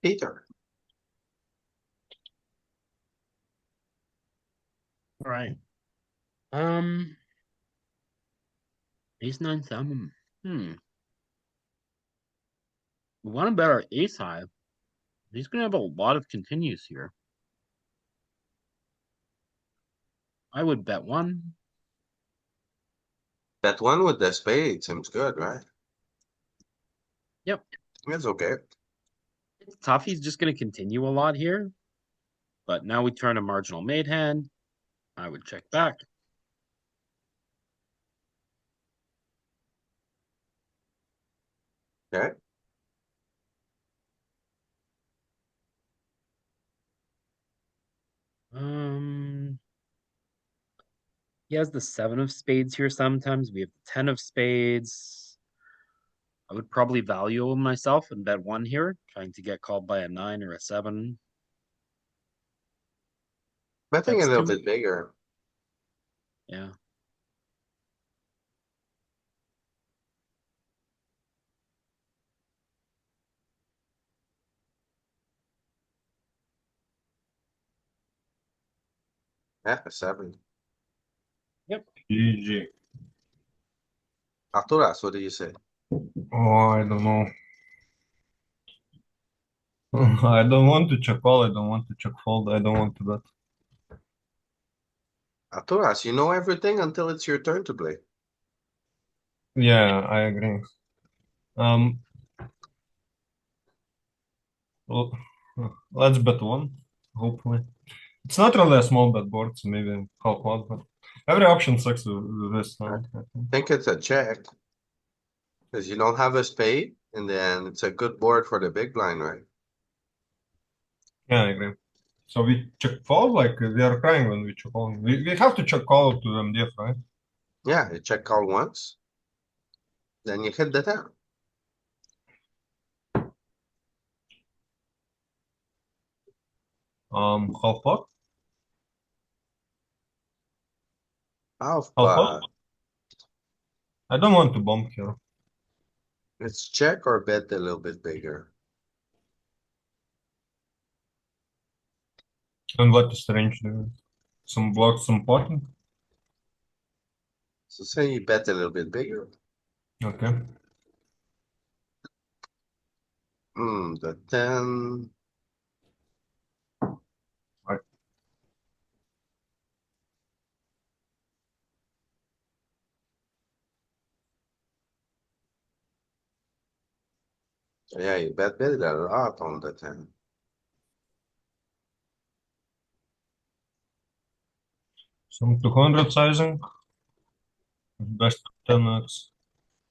Peter. All right. Ace nine thumb. We want to bet our ace high. He's gonna have a lot of continues here. I would bet one. Bet one with the spade seems good, right? Yep. That's okay. It's tough. He's just gonna continue a lot here. But now we turn a marginal made hand. I would check back. Okay. He has the 7 of spades here sometimes. We have the 10 of spades. I would probably value him myself and bet one here, trying to get called by a 9 or a 7. Betting a That's little too. bit bigger. Yeah. Yeah, a 7. Yep. GG. Arturas, what do you say? Oh, I don't know. I don't want to check call. I don't want to check fold. I don't want to bet. Arturas, you know everything until it's your turn to play. Yeah, I agree. Well, let's bet one. Hopefully, it's not really a small bet board, so maybe half one. But every option sucks with this I hand. think it's a check. Because you don't have a spade, and then it's a good board for the big blind, right? Yeah, I agree. So we check fold, like we are crying when we check call. We have to check call to MDF, right? Yeah, you check call once, then you hit the town. Half pot. Half Half pot. pot. I don't want to bump here. It's check or bet a little bit bigger. And what is the range there? Some blocks, some potting? So say you bet a little bit bigger. Okay. The 10. Right. Yeah, you bet a lot on the 10. Some 200 sizing. Best 10x.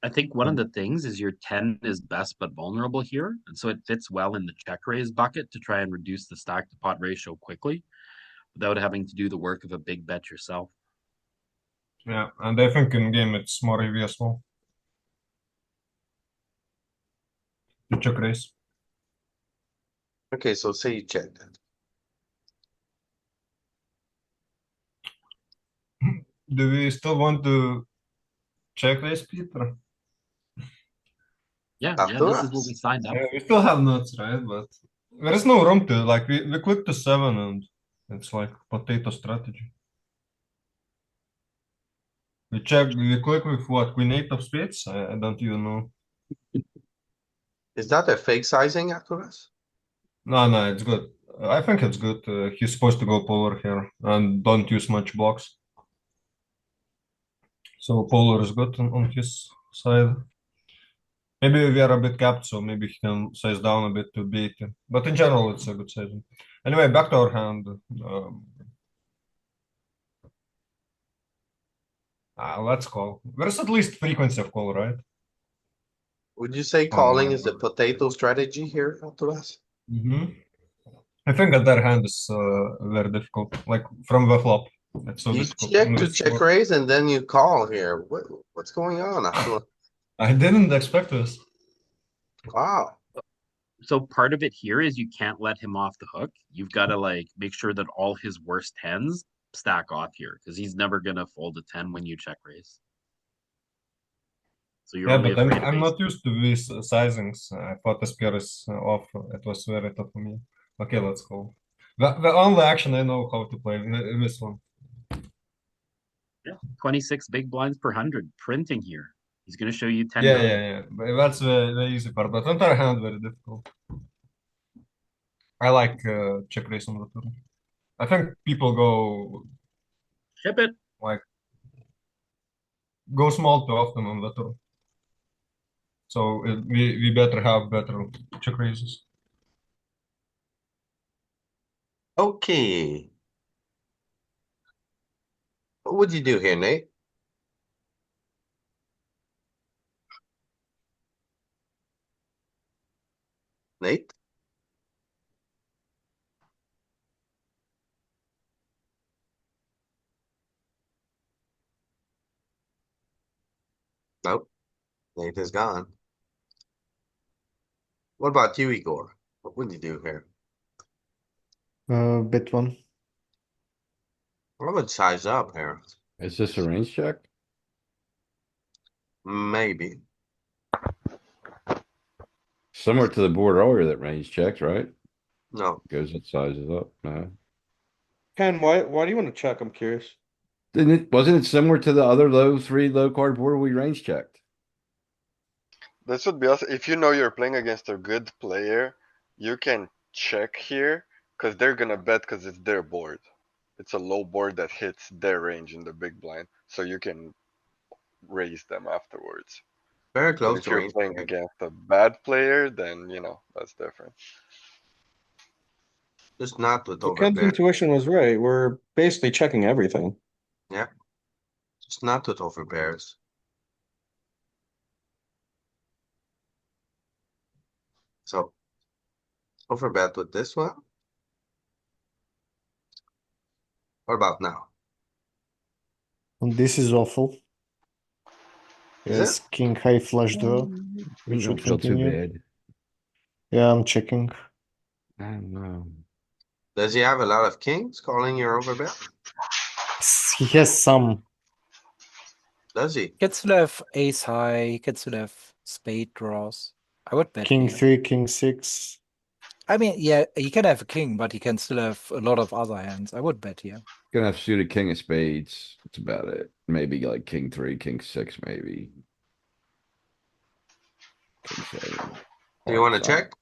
I think one of the things is your 10 is best but vulnerable here, and so it fits well in the check raise bucket to try and reduce the stack to pot ratio quickly without having to do the work of a big bet yourself. Yeah, and I think in game it's more heavy as well. To check raise. Okay, so say you check that. Do we still want to check raise, Peter? Yeah, After this is what us. we signed up. Yeah, we still have nuts, right? But there is no room to, like, we click to 7 and it's like potato strategy. We click with what? Queen 8 of spades? I don't even know. Is that a fake sizing after us? No, it's good. I think it's good. He's supposed to go polar here and don't use much blocks. So polar is good on his side. Maybe we are a bit capped, so maybe he can size down a bit to beat it. But in general, it's a good sizing. Anyway, back to our hand. Let's call. There's at least frequency of call, right? Would you say Oh calling my is the God. potato strategy here after us? I think that their hand is very difficult. Like from the flop, it's so You difficult. check to check raise and then you call here. What's going on after? I didn't expect this. Wow. So part of it here is you can't let him off the hook. You've got to like make sure that all his worst tens stack off here because he's never gonna fold a 10 when you check raise. So you're Yeah, only but afraid of I'm ace. not used to these sizings. I thought the spear is off. It was very tough for me. Okay, let's go. The only action I know how to play this one. Yeah, 26 big blinds per 100 printing here. He's gonna show you 10 Yeah, million. yeah, yeah. But that's the easy part. But on the other hand, very difficult. I like check raise on the turn. I think people go Ship it. like go small too often on the turn. So we better have better check raises. Okay. What would you do here, Nate? Nate? Nope. Nate is gone. What about you, Igor? What would you do here? Bet one. I would size up here. Is this a range check? Maybe. Similar to the board earlier that range checks, right? No. Goes and sizes up. No. Ken, why do you want to check? I'm curious. Wasn't it similar to the other three low card board we range checked? This would be also, if you know you're playing against a good player, you can check here because they're gonna bet because it's their board. It's a low board that hits their range in the big blind, so you can raise them afterwards. Very But close if to you're range. playing against a bad player, then that's different. Just not with So Ken's overbear. intuition was right. We're basically checking everything. Yeah. Just not with overbears. So overbet with this one. What about now? And this is awful. Is Yes, it? king high flush draw. We You should don't feel too continue. bad. Yeah, I'm checking. I don't know. Does he have a lot of kings calling your overbet? He has some. Does he? He can still have ace high. He can still have spade draws. I would bet King here. 3, King 6. I mean, yeah, he can have a king, but he can still have a lot of other hands. I would bet here. Gonna have suited king of spades. That's about it. Maybe like king 3, king 6, maybe. King 7. Do you want to Hard check?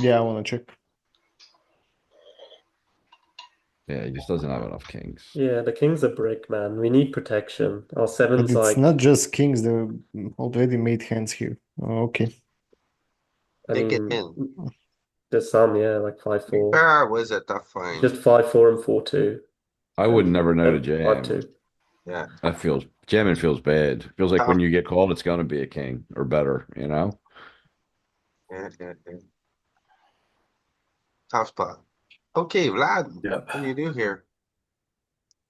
Yeah, I want to check. Yeah, he just doesn't have enough kings. Yeah, the king's a brick, man. We need protection. Our But seven's it's like, not just kings, there are already made hands here. Oh, okay. I Take it mean, in. there's some, yeah, like 5-4. Where was a tough find? Just 5-4 and 4-2. I would And never know to and jam. 5-2. Yeah. That feels jamming feels bad. Feels like Tough. when you get called, it's gonna be a king or better, you know? Yeah. Tough spot. Okay, Vlad. Yeah. What do you do here?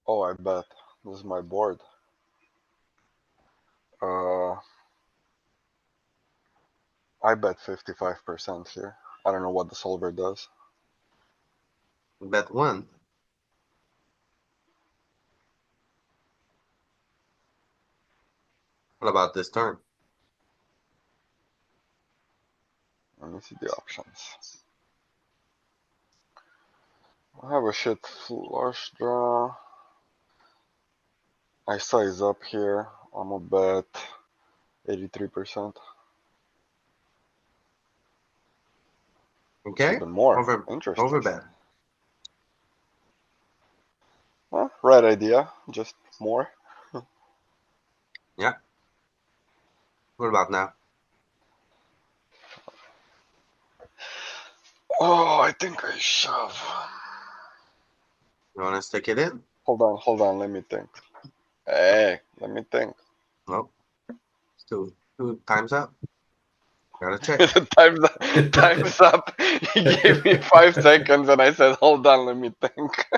Oh, I bet. This is my board. I bet 55% here. I don't know what the solver does. Bet one. What about this turn? Let me see the options. I have a shit flush draw. I size up here. I'm a bet 83%. Okay. Even more. Over Interesting. bet. Well, right idea. Just more. Yeah. What about now? Oh, I think I shove. You want to stick it in? Hold on. Let me think. Hey, let me think. Nope. It's two times up. Gotta check. Time's up. He gave me 5 seconds, and I said, "Hold on, let me think."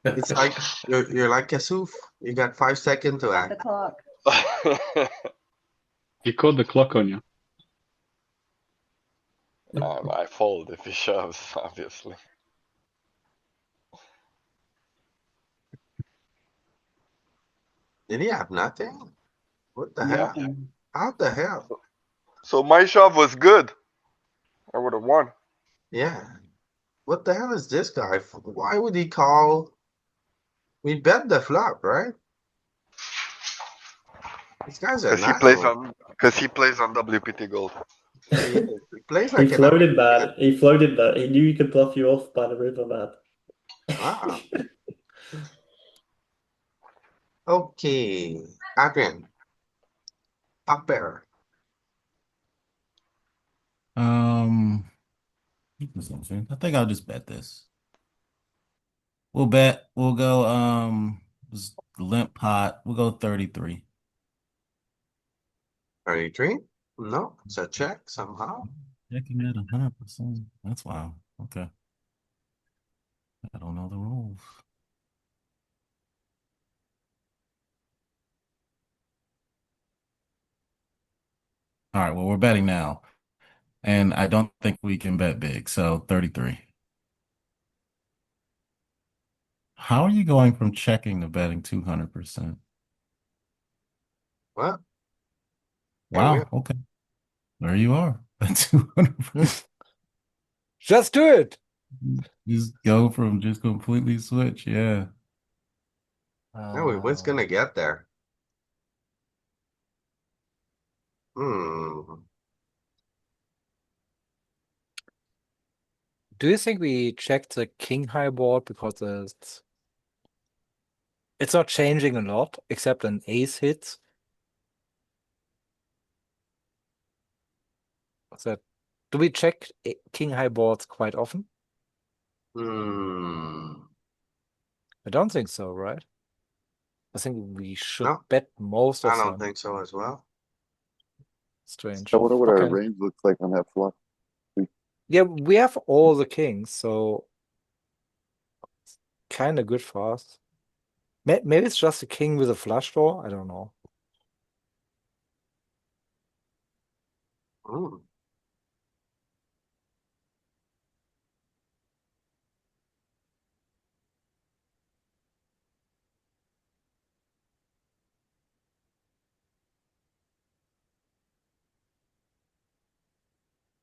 It's like you're like a Suf. You got 5 seconds to The act. clock. He called the clock on you. I fold if he shoves, obviously. Did he have nothing? What the Yeah. hell? How the hell? So my shove was good. I would have won. Yeah. What the hell is this guy? Why would he call? We bet the flop, right? These guys are nuts. Because he plays on WPT Gold. He plays He like an floated, American. man. He floated that. He knew he could bluff you off by the river, man. Wow. Okay, Adrian, up there. I think I'll just bet this. We'll bet. We'll go limp pot. We'll go 33. 33? No, it's a check somehow. Checking at 100%. That's wild. Okay. I don't know the rules. All right, well, we're betting now. And I don't think we can bet big, so 33. How are you going from checking to betting 200%? What? Wow, okay. There you are. 200%. Just do it. Just go from just completely switch, yeah. No, we was gonna get there. Hmm. Do you think we checked the king high board because it's not changing a lot except an ace hits? What's that? Do we check king high boards quite often? Hmm. I don't think so, right? I think we should No, bet most I of don't them. think so as well. Strange. I wonder what our Okay. range looks like on that flop. Yeah, we have all the kings, so kind of good for us. Maybe it's just a king with a flush draw. I don't know. Hmm.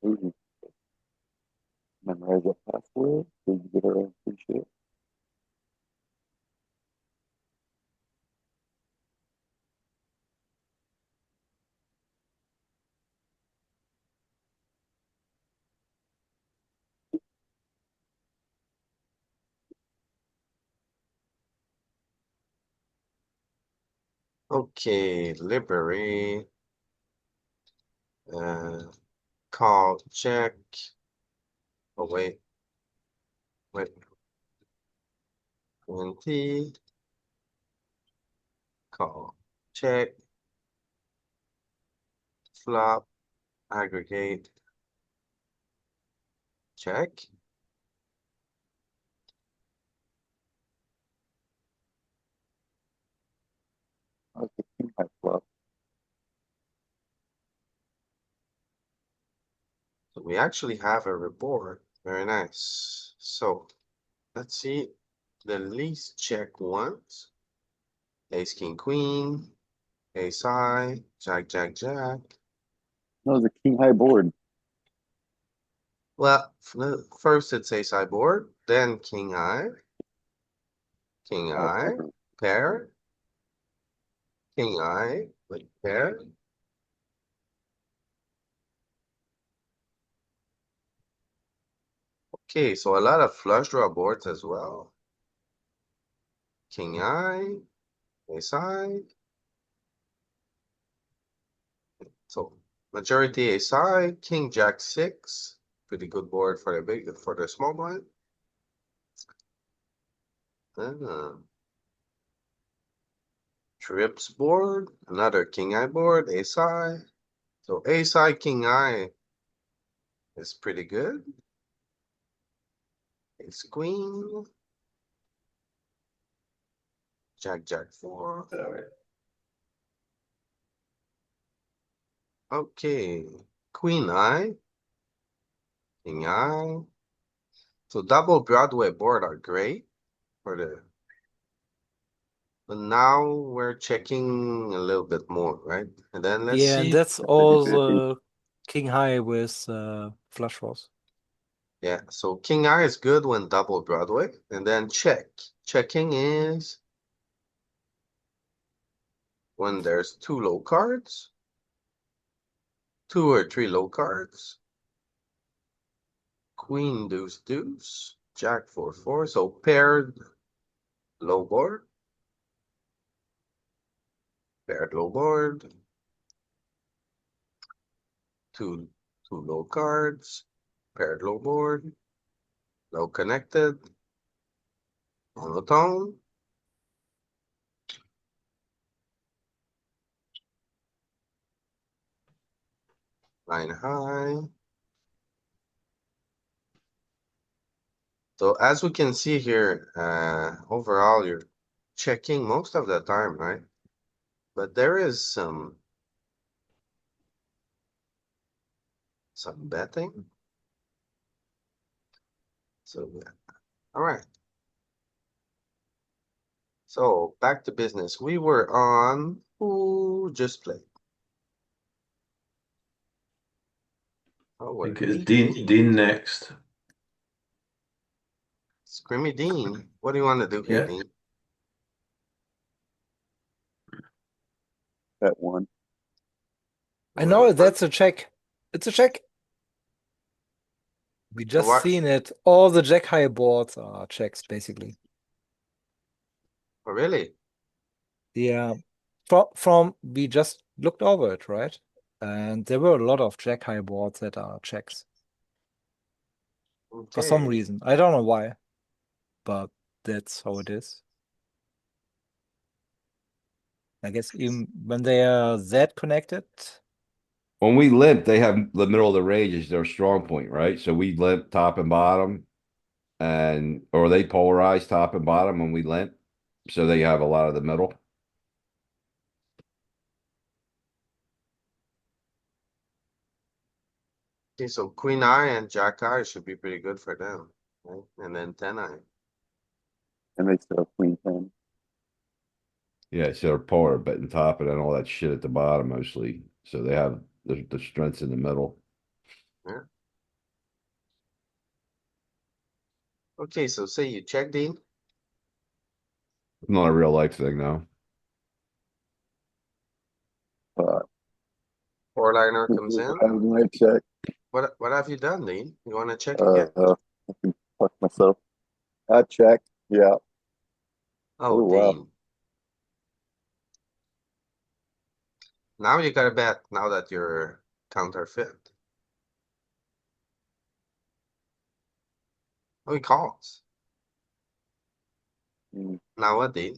Ooh, memorize that password so you get our own free shit. Okay, Liberty. Call, check. Oh, wait. 20. Call, check. Flop, aggregate, check. I was the king high flop. So we actually have a report. Very nice. So let's see the least check ones. Ace, king, queen, ace high, jack, jack, jack. No, it was a king high board. Well, first it's ace high board, then king high, pair, king high, like pair. Okay, so a lot of flush draw boards as well. King high, ace high. So majority ace high, king jack six. Pretty good board for the small blind. Trips board, another king high board, ace high. So ace high, king high is pretty good. Ace queen. Jack, jack four. Okay. Queen high. King high. So double Broadway board are great for the. But now we're checking a little bit more, right? And then let's Yeah, and see. that's all the king high with flush draws. Yeah, so king high is good when double Broadway. And then check. Checking is when there's two low cards. Two or three low cards. Queen deuce deuce. Jack 4-4. So paired low board. Paired low board. Two low cards. Paired low board. Low connected. Monotone. Line high. So as we can see here, overall you're checking most of the time, right? But there is some betting. So yeah. All right. So back to business. We were on who just played. Oh, I we're think it's leading. Dean next. Scrimmy Dean. What do you want to do here, Yeah. Dean? That one. I know that's a check. It's a check. We So just what? seen it. All the jack high boards are checks, basically. Oh, really? Yeah. From we just looked over it, right? And there were a lot of jack high boards that are checks for some Okay. reason. I don't know why, but that's how it is. I guess even when they are that connected. When we limp, they have the middle of the range as their strong point, right? So we limp top and bottom, and or they polarize top and bottom when we limp. So they have a lot of the middle. Okay, so Queen Eye and Jack Eye should be pretty good for them, right? And then 10 Eye. And they still have queen 10. Yeah, so they're polar betting top and then all that shit at the bottom mostly. So they have the strengths in the middle. Yeah. Okay, so say you check, Dean. Not a real life thing, though. Four liner comes in. I might check. What have you done, Dean? You want to check Uh, again? I can fuck myself. I check. Yeah. Oh, Wow. Dean. Now you gotta bet now that you're counterfeit. Oh, he calls. Mm, Now what, Dean?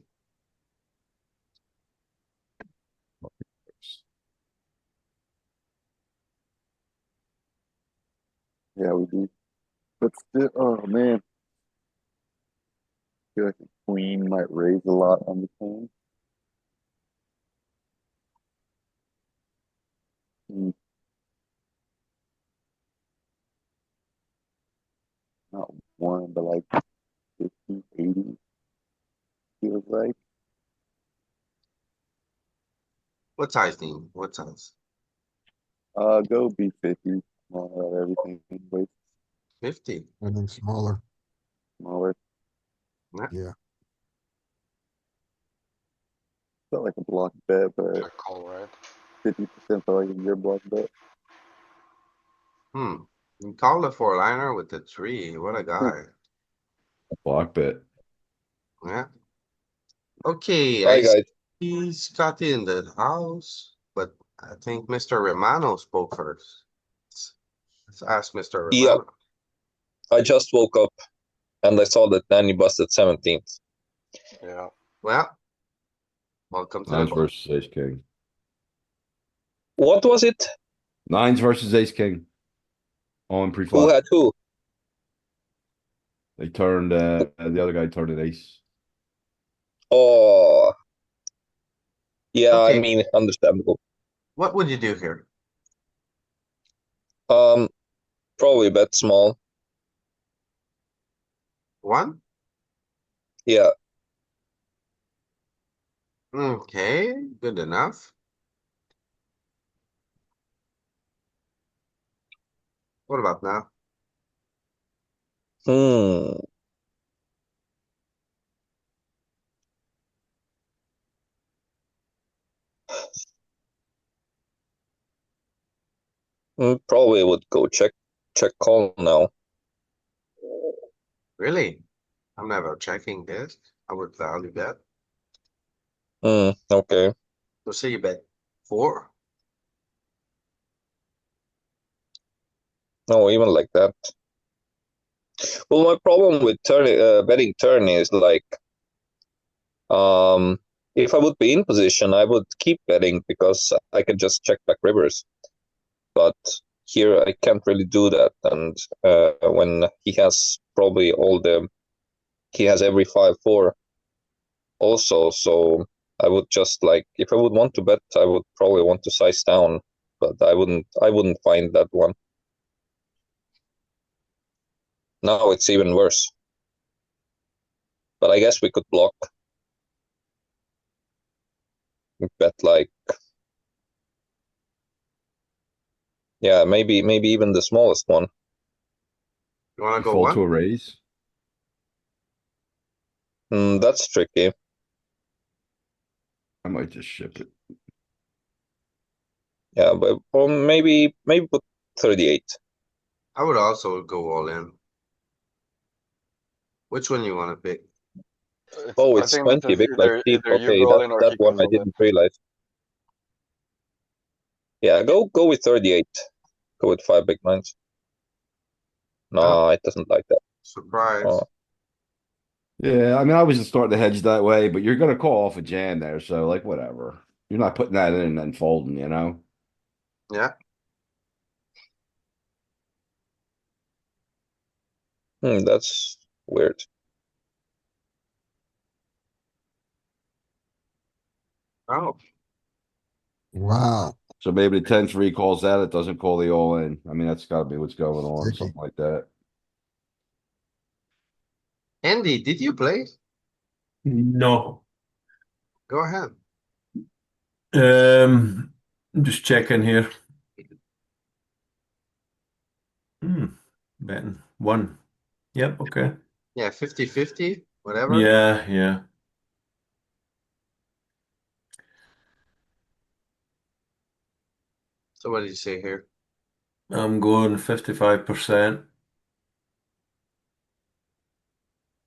yeah, we do. But still, oh man, I feel like the queen might raise a lot on the turn. Mm, not one, but like 50, 80 feels like. What size, Dean? What size? Go B50. Everything way 50. And then smaller. smaller. Yeah. Yeah. Felt like a block bet, but Check call, right? 50% felt like a good block bet. You called a four liner with the three. What a guy. Block bet. Yeah. Okay, Hi I see guys. he's got in the house, but I think Mr. Romano spoke first. Let's ask Mr. Yeah, Romano. I just woke up and I saw that Danny busted 17th. Yeah. Well, welcome to the Nines club. versus ace king. What was it? Nines versus ace king. All in Who pre-flop. had who? They turned, the other guy turned an ace. Oh, yeah, I Okay, mean, understandable. what would you do here? Um, Probably bet small. One? Yeah. Okay, good enough. What about now? Hmm. Probably would go check call now. Really? I'm never checking this. I would value bet. Okay. So say you bet four. No, even like that. Well, my problem with betting turn is like, if I would be in position, I would keep betting because I can just check back rivers. But here I can't really do that. And when he has he has every 5-4 also. So I would just like, if I would want to bet, I would probably want to size down, but I wouldn't find that one. Now it's even worse. But I guess we could block, bet like, yeah, maybe even the smallest one. You want to You go fold to one? a raise. That's tricky. I might just ship it. Yeah, but or maybe put 38. I would also go all in. Which one you want to pick? Oh, I it's think this 20 is big blind deep. either you Okay, go all in or that he one goes I all in. didn't realize. Yeah, go with 38. Go with 5 big blinds. Oh, No, it doesn't like that. surprise. Oh, Yeah, I mean, I was just starting to hedge that way, but you're gonna call off a jam there, so like whatever. You're not putting that in and then folding, you know? Yeah. that's weird. Oh, Wow. So maybe the 10-3 calls that, it doesn't call the all in. I mean, that's gotta be what's going on, Sticky. something like that. Andy, did you play? No. Go ahead. I'm just checking here. Betting one. Yep, okay. Yeah, 50-50, whatever. Yeah, yeah. So what did you say here? I'm going 55%.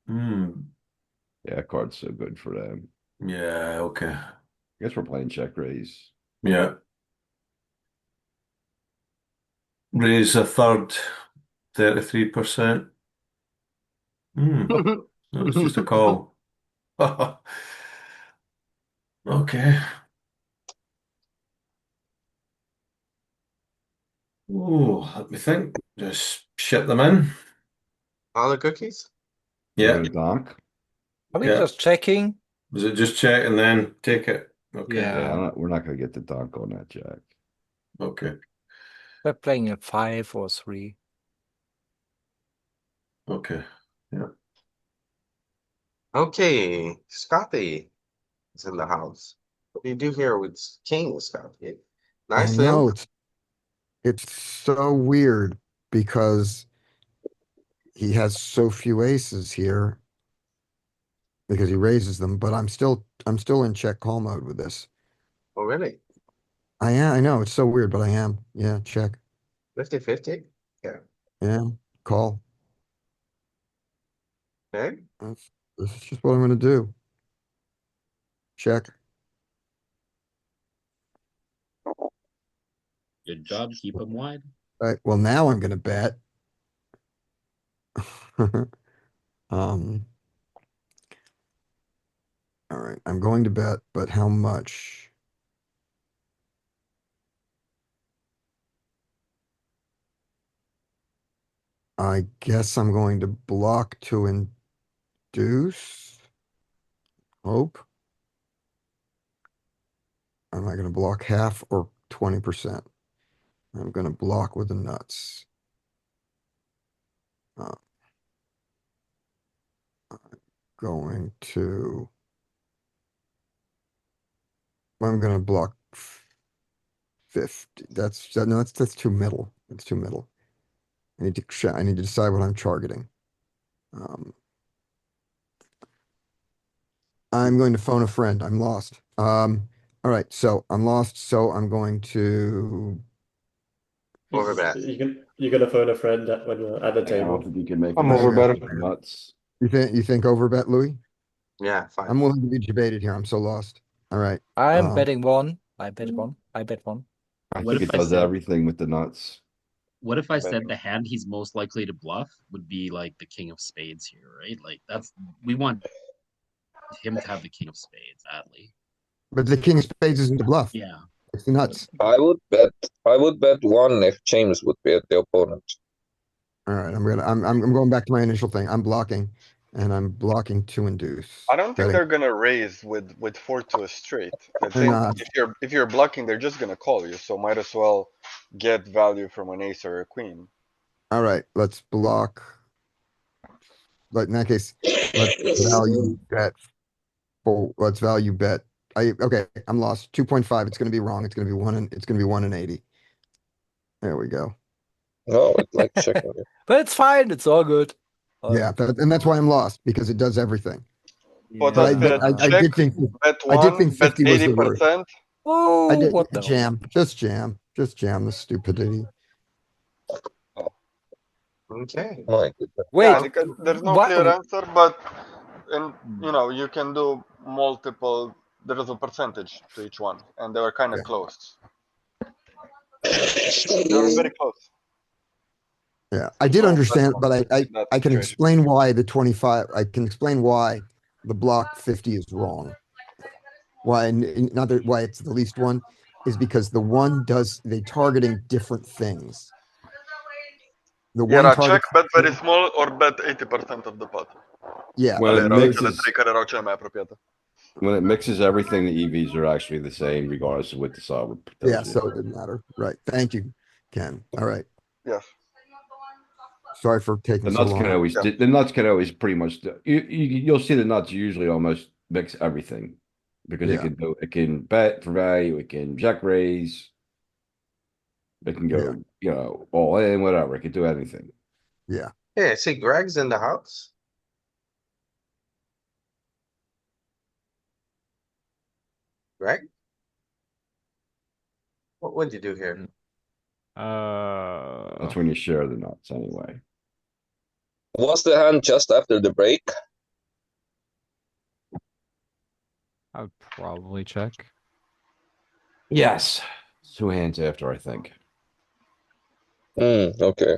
Yeah, card's so good for them. Yeah, okay. I guess we're playing check raise. Yeah. Raise a third, 33%. That was just a call. Okay. Oh, let me think. Just ship them in. All the cookies? We're Yeah. gonna donk. Are we Yeah. just checking? Is it just check and then take it? Okay. Yeah. Yeah, we're not gonna get the donk on that jack. Okay. We're playing a 5 or 3. Okay. Yeah. Okay, Scotty is in the house. What do you do here with King, Scotty? I Nice know limp. it's so weird because he has so few aces here because he raises them, but I'm still in check call mode with this. Oh, really? I am. I know it's so weird, but I am. Yeah, check. 50-50? Yeah. Yeah, call. Okay. This is just what I'm gonna do. Check. Good job. Keep them wide. All right. Well, now I'm gonna bet. Um. All right. I'm going to bet, but how much? I guess I'm going to block to induce. Hope. Am I going to block half or 20%? I'm going to block with the nuts. I'm going to. I'm going to block 50. No, that's too middle. That's too middle. I need to decide what I'm targeting. I'm going to phone a friend. I'm lost. All right, so I'm lost, so I'm going to. Overbet. You're gonna phone a friend when you're at the I don't table. think you can make I'm a over mistake better. with the nuts. You think overbet, Louis? Yeah, fine. I'm willing to be debated here. I'm so lost. All right. I'm betting 1. I bet 1. I bet 1. I What think if it I does said everything with the nuts. what if I said the hand he's most likely to bluff would be like the king of spades here, right? Like we want him to have the king of spades, badly. But the king of spades isn't the bluff. Yeah. It's the nuts. I would bet one if James would be the opponent. All right. I'm going back to my initial thing. I'm blocking, and I'm blocking to induce. I don't think Betting. they're gonna raise with 4 to a straight. I They're think not. if you're blocking, they're just gonna call you. So might as well get value from an ace or a queen. All right. Let's block. But in that case, let's value bet. Let's value bet. Okay. I'm lost. 2.5. It's going to be wrong. It's going to be 1 and it's going to be 1 and 80. There we go. No, I'd like checking it. But it's fine. It's all good. Yeah, and that's why I'm lost because it does everything. What But does bet I check, did think bet I did 1, think bet 50 was the word. 80%? Oh, I did what the? jam, just jam the stupidity. Okay. My goodness. Wait. Yeah, because there's no what? clear answer, but and you can do multiple. There is a percentage to each one, and they were kind of close. They were very close. Yeah, I did So understand, bet but one in that I can situation. explain why the 25. I can explain why the block 50 is wrong. Why not why it's the least one is because the one does they targeting different things. The one Era check, targets. bet very small, or bet 80% of the pot. Yeah, When it Allora, ce le mixes, trei care erau cele mai apropiate. when it mixes everything, the EVs are actually the same, regardless of what the solver yeah. tells you. So it didn't matter, right? Thank you, Ken. All right. Yes. Sorry for taking The so nuts can long. always, Yeah. the nuts can always pretty much. You'll see the nuts usually almost mix everything because Yeah. it can bet for value, it can check raise, it can go all in, whatever. It can do anything. Yeah. Hey, I see Greg's in the house. right? What would you do here? That's when you share the nuts anyway. Was the hand just after the break? I would probably check. Yes. 2 hands after, I think. Okay.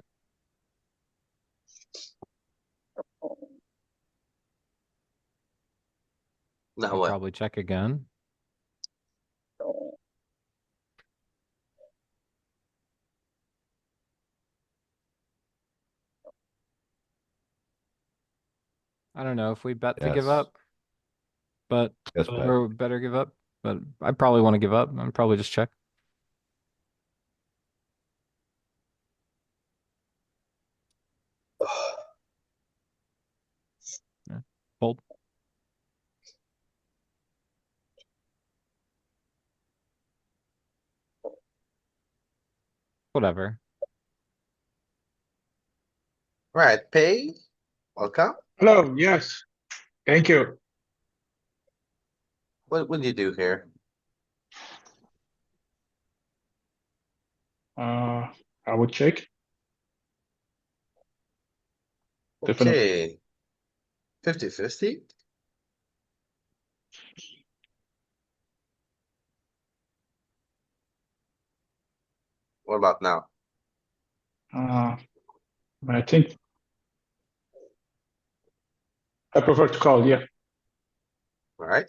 Now I'd what? probably check again. I don't know if we bet to give Yes. up, but Yes, bet. or better give up. But I probably want to give up. I'd probably just check. Yeah. Fold. Whatever. Right, pay. Welcome. Hello, yes. Thank you. What would you do here? I would check. Definitely. Okay. 50-50. What about now? I think I prefer to call, yeah. All right.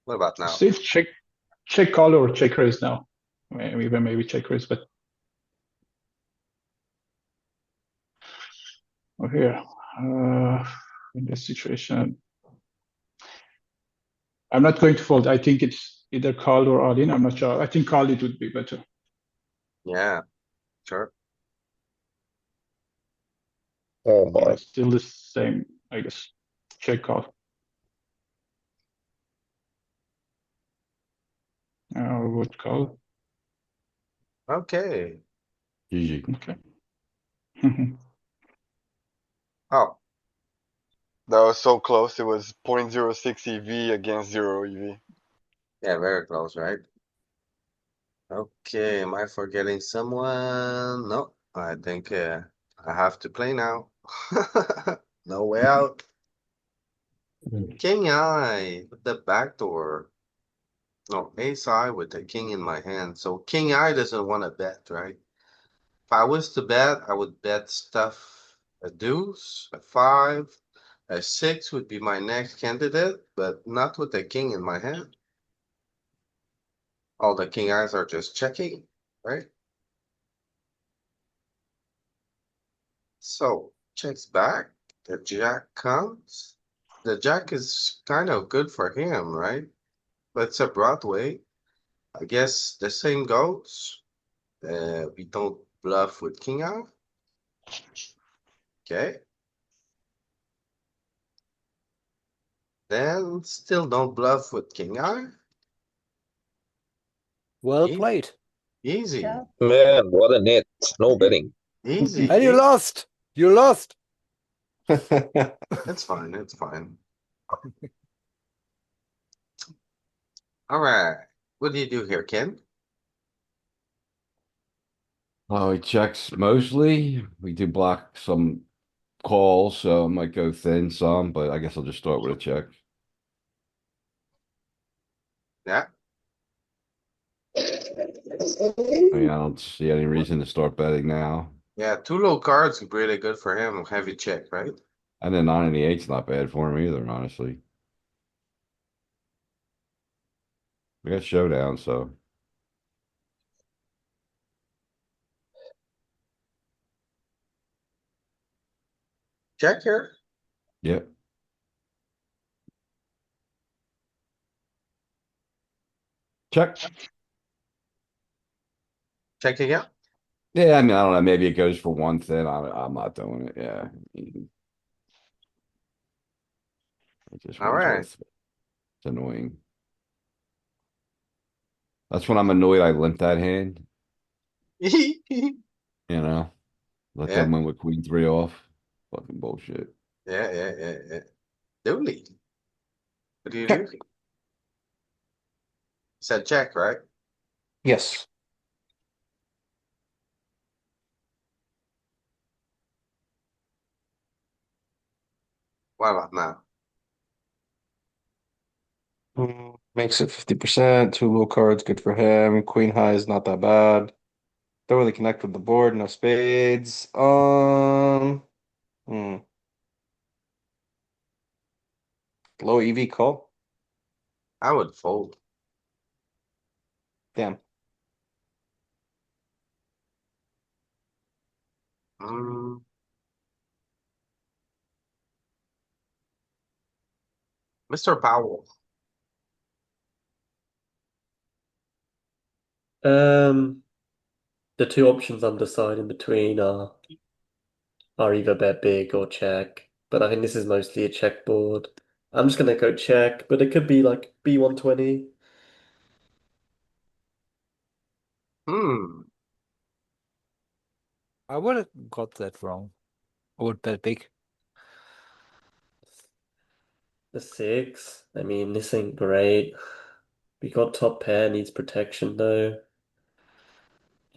What about now? Still check call or check raise now. Maybe check raise, but here, in this situation, I'm not going to fold. I think it's either call or all in. I'm not sure. I think call it would be better. Yeah, sure. Oh Yeah, boy. still the same, I guess. Check call. Would call. Okay. GG. Okay. Oh, That was so close. It was 0.06 EV against 0 EV. yeah, very close, right? Okay, am I forgetting someone? No, I think I have to play now. No way out. King I with the back door. No, ace I with the king in my hand. So king I doesn't want to bet, right? If I was to bet, I would bet stuff a deuce, a five, a six would be my next candidate, but not with the king in my hand. All the king eyes are just checking, right? So checks back, the jack comes. The jack is kind of good for him, right? But it's a Broadway. I guess the same goes. We don't bluff with king eye. Okay. Then still don't bluff with king eye. Well Easy. played. Easy. Man, what a net. No betting. Easy. And you lost. You lost. It's fine. It's fine. All right. What do you do here, Ken? Oh, he checks mostly. We do block some calls, so I might go thin some, but I guess I'll just start with a check. Yeah. I mean, I don't see any reason to start betting now. Yeah, two low cards is really good for him. Heavy check, right? And then 9 and the 8's not bad for him either, honestly. We got showdown, so Check here. yep. Check. Check again. Yeah, I mean, I don't know. Maybe it goes for one thin. I'm not doing it. Yeah. It just All one's right. worth it. It's annoying. That's when I'm annoyed I limp that hand, Yeah. you know. Let them win with queen three off. Fucking bullshit. Yeah. Dooley, what do you do? Said check, right? Yes. What about now? Makes it 50%. Two low cards, good for him. Queen high is not that bad. Don't really connect with the board, no spades. Hmm. Low EV call. I would fold. Damn. Mm, Mr. Powell. The two options I'm deciding between are either bet big or check, but I think this is mostly a check board. I'm just gonna go check, but it could be like B120. Hmm. I would have got that wrong. I would bet big. The six. I mean, this ain't great. We got top pair, needs protection though.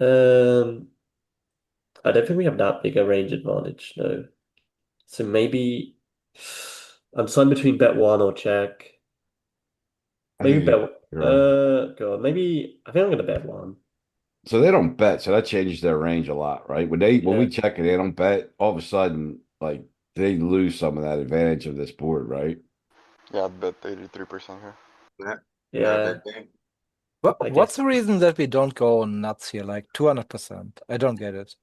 Um, I don't think we have that big a range advantage, no. So maybe I'm deciding between bet one or check. I Maybe think bet. you're, God, maybe I think I'm gonna bet one. so they don't bet, so that changes their range a lot, right? When Yeah, we check it, they don't bet. All of a sudden, like they lose some of that advantage of this board, right? Yeah, I'd bet 83% here. Yeah, I yeah. bet big. What, I what's guess. the reason that we don't go nuts here, like 200%? I don't get it.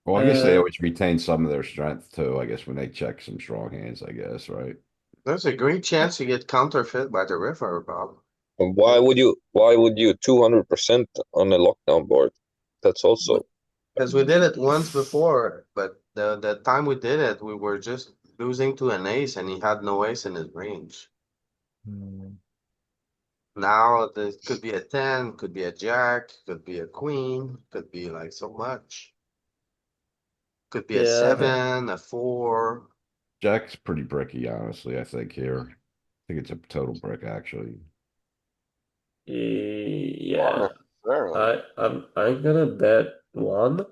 Well, I guess they Uh, always retain some of their strength too. I guess when they check some strong hands, I guess, right? There's a great chance you get counterfeit by the river, Bob. And why would you 200% on a lockdown board? That's also Because we did it once before, but the time we did it, we were just losing to an ace and he had no ace in his range. Hmm. Now this could be a 10, could be a jack, could be a queen, could be like so much. Could be a yeah, 7, a 4. Jack's pretty bricky, honestly, I think here. I think it's a total brick, actually. yeah. Not necessarily. I'm gonna bet one.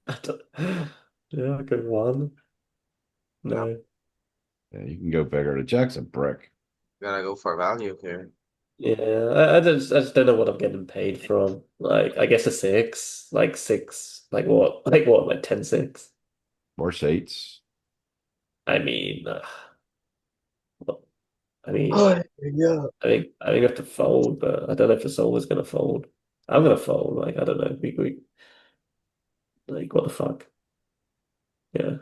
I don't, yeah, okay, one. Yeah, No. Yeah, you can go bigger. The Jack's a brick. gotta go for value here. Yeah, I just don't know what I'm getting paid from. Like, I guess a six, like six, like 10-6. Worse eights. I mean, well, I mean, oh, yeah. I think I have to fold, but I don't know if the soul is gonna fold. I'm gonna fold. Like, I don't know. We like what the fuck? Yeah.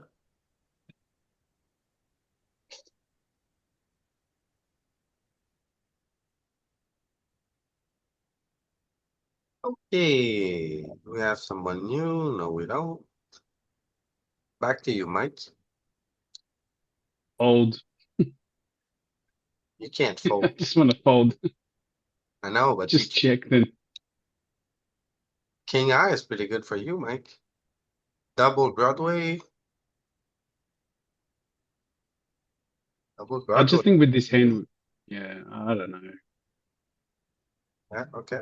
Okay, we have someone new. No, we don't. Back to you, Mike. Fold. You can't I fold. just want to fold. I know, but you Just can. check then. King Eye is pretty good for you, Mike. Double Broadway. Double I Broadway. just think with this hand, yeah, I don't know. Yeah, okay.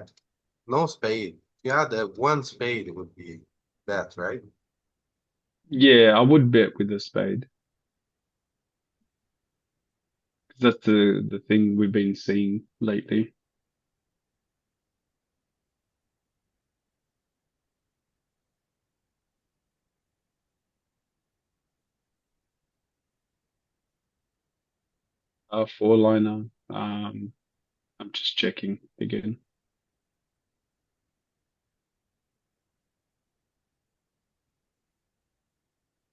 No spade. If you had that one spade, it would be that, right? Yeah, I would bet with a spade. 'Cause that's the thing we've been seeing lately. Four liner. I'm just checking again.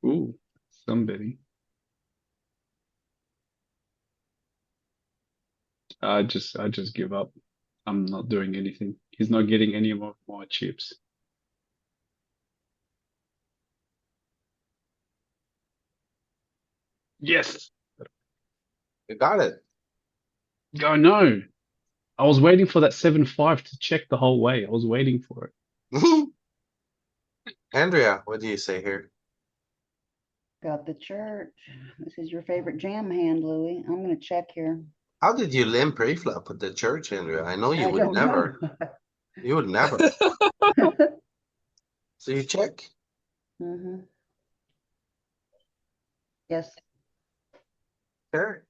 Ooh, somebody. I just give up. I'm not doing anything. He's not getting any more chips. Yes. You got it. Go no. I was waiting for that 7-5 to check the whole way. I was waiting for it. Andrea, what do you say here? Got the church. This is your favorite jam hand, Louis. I'm gonna check here. How did you limp preflop with the church, Andrea? I know you I would don't know. never. You would never. So you check. hmm Yes. Okay.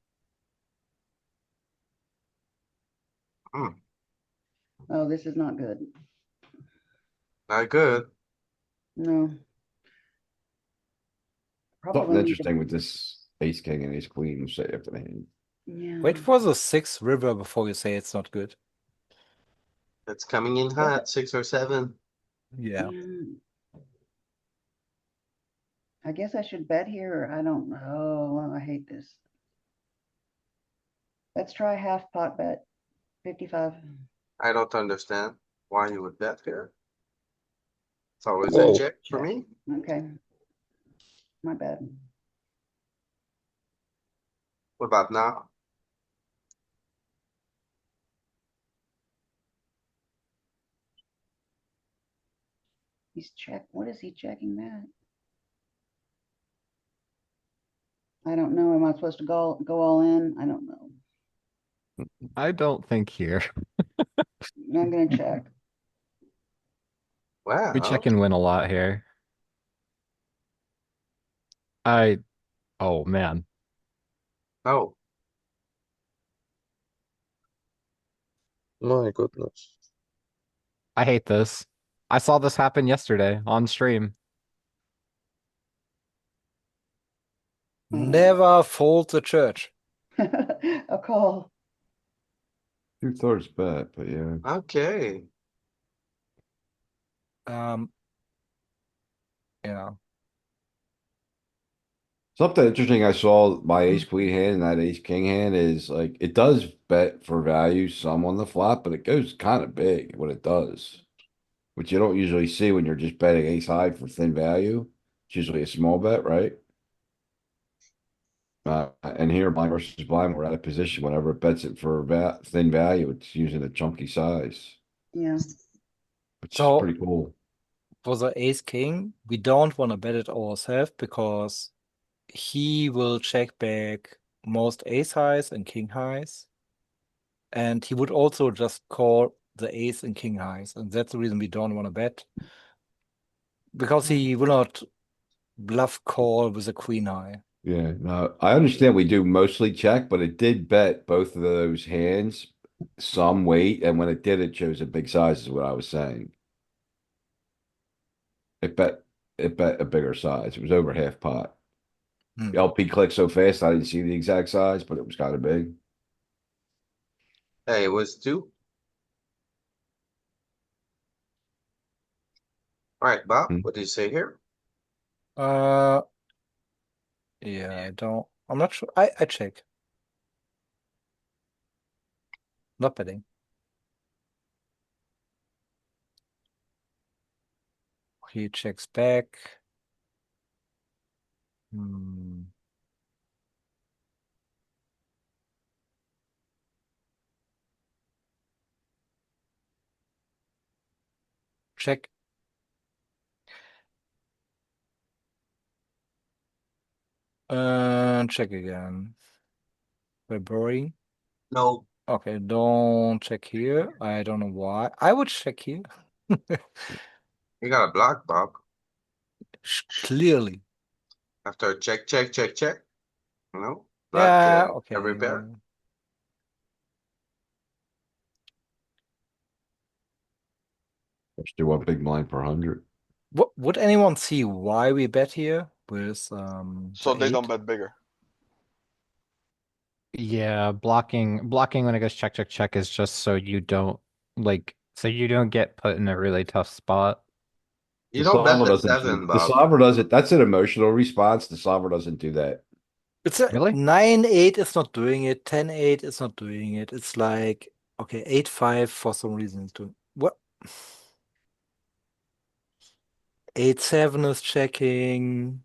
Hmm. Oh, this is not good. Not good. No. Something Probably need to. interesting with this ace king and ace queen say after the hand. Yeah. Wait for the 6th river before you say it's not good. It's coming in hot, 6 or 7. Yeah. I guess I should bet here, or I don't know. I hate this. Let's try half pot bet, 55. I don't understand why you would bet here. It's always a Whoa. check for me. Okay. My bad. What about now? He's check. What is he checking that? I don't know. Am I supposed to go all in? I don't know. I don't think here. I'm gonna check. Wow. We check and win a lot here. Oh man. Oh. My goodness. I hate this. I saw this happen yesterday on stream. Never fold the church. A call. 2/3 bet, but yeah. Okay. Yeah. Something interesting I saw my ace queen hand and that ace king hand is like it does bet for value some on the flop, but it goes kind of big when it does, which you don't usually see when you're just betting ace high for thin value. It's usually a small bet, right? And here blind versus blind, we're out of position. Whenever it bets it for thin value, it's using a chunky size, Yeah. which is So pretty cool. for the ace king, we don't want to bet it ourselves because he will check back most ace highs and king highs. And he would also just call the ace and king highs. And that's the reason we don't want to bet. Because he will not bluff call with a queen high. Yeah, no, I understand we do mostly check, but it did bet both of those hands some weight, and when it did, it chose a big size, is what I was saying. It bet a bigger size. It was over half pot. Hmm. LP clicked so fast I didn't see the exact size, but it was kind of big. Hey, it was 2. All right, Bob, what do you say here? Yeah, I'm not sure. I check. Not betting. He checks back. Check. Check again. February. No. Okay, don't check here. I don't know why. I would check here. You got a block, Bob. Clearly. After check, check, check, check. No? Block Yeah, okay. every pair. Let's do one big blind per 100. What would anyone see why we bet here with So the they don't 8? bet bigger. Yeah, blocking when it goes check check check is just so you don't get put in a really tough spot. You The don't bet solver the doesn't 7, the Bob. solver doesn't. That's an emotional response. The solver doesn't do that. It's a Really? 9-8 is not doing it. 10-8 is not doing it. It's like, okay, 8-5 for some reason is doing what? 8-7 is checking.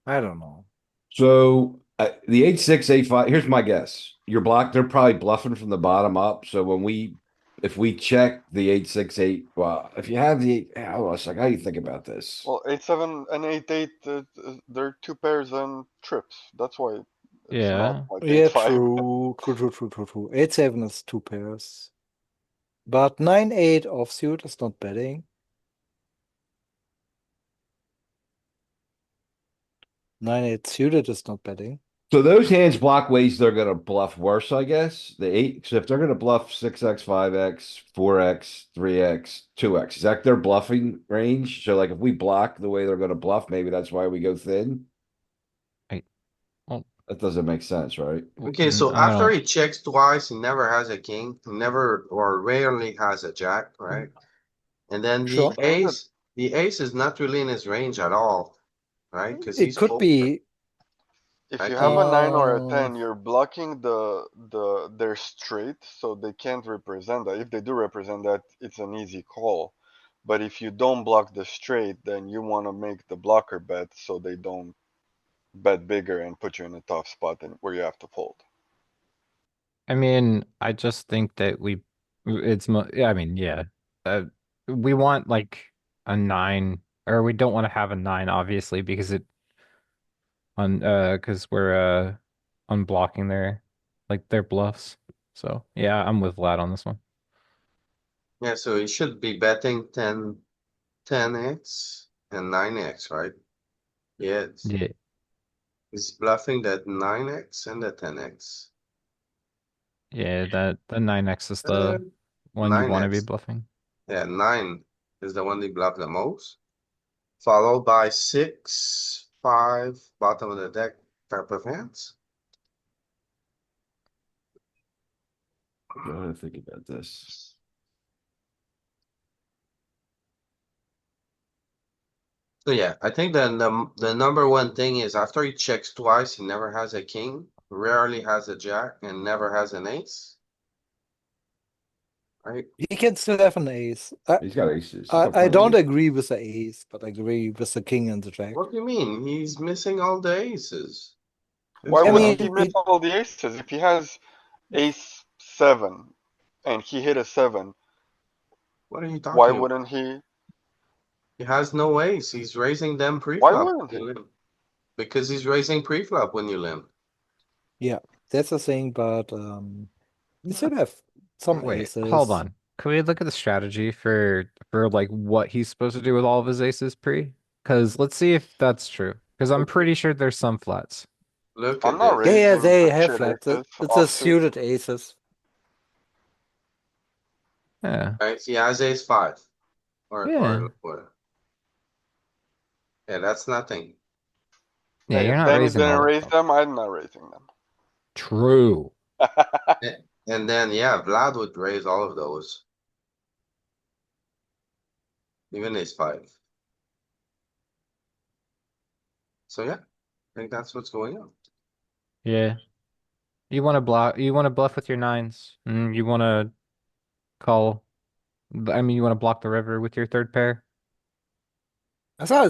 I don't know. So the 8-6, 8-5. Here's my guess. You're blocked. They're probably bluffing from the bottom up. So when we if we check the 8-6-8, well, if you have the hold on a second, how do you think about this? Well, 8-7 and 8-8, they're two pairs and trips. That's why it's not Yeah. like Yeah, 8-5. true. 8-7 is two pairs. But 9-8 offsuit is not betting. 9-8 suited is not betting. So those hands block ways they're gonna bluff worse, I guess. The eight, so if they're gonna bluff 6x, 5x, 4x, 3x, 2x, is that their bluffing range? So like if we block the way they're gonna bluff, maybe that's why we go thin. Well, That doesn't make sense, right? Okay, so I after don't. he checks twice, he never has a king, he never or rarely has a jack, right? And then Sure. the ace is not really in his range at all, right? Because It he's could full. be. If I you have a think 9 or a 10, you're blocking their straight, so they can't represent that. If they do represent that, it's an easy call. But if you don't block the straight, then you want to make the blocker bet so they don't bet bigger and put you in a tough spot and where you have to fold. I mean, I just think that yeah, I mean, yeah. We want like a 9, or we don't want to have a 9, obviously, because because we're unblocking their bluffs. So yeah, I'm with Vlad on this one. yeah, so he should be betting 10x and 9x, right? Yes. Yeah. He's bluffing that 9x and the 10x. Yeah, the 9x is Uh, the one you want to be 9x. bluffing. Yeah, 9 is the one they bluff the most. Followed by 6, 5, bottom of the deck type of hands. Gotta think about this. So yeah, I think the number one thing is after he checks twice, he never has a king, rarely has a jack, and never has an ace. Right? He can still have an ace. He's got aces. He's I, got I plenty don't of agree with the ace, but I agree with the king and the jack. What do you mean? He's missing all the aces. Why I wouldn't mean, he miss all the aces? If he has ace 7 and he hit a 7, What are you why talking about? wouldn't he? He has no ace. He's raising them Why pre-flop. wouldn't he? Because he's raising pre-flop when you limp. Yeah, that's the thing, but you still have some Wait, aces. hold on. Can we look at the strategy for like what he's supposed to do with all of his aces pre? Because let's see if that's true. Because I'm pretty sure there's some flats. Look I'm at not this. Yeah, raising they have shit flats. aces, It's a offsuit. suited aces. Yeah. Right? He has ace 5. Yeah. Or what? Yeah, that's nothing. Yeah, Hey, you're if not Danny's raising all gonna that raise stuff. them, I'm not raising them. True. And then yeah, Vlad would raise all of those. Even ace 5. So yeah, I think that's what's going on. Yeah. You want to bluff with your 9s. You want to call. I mean, you want to block the river with your third pair. I thought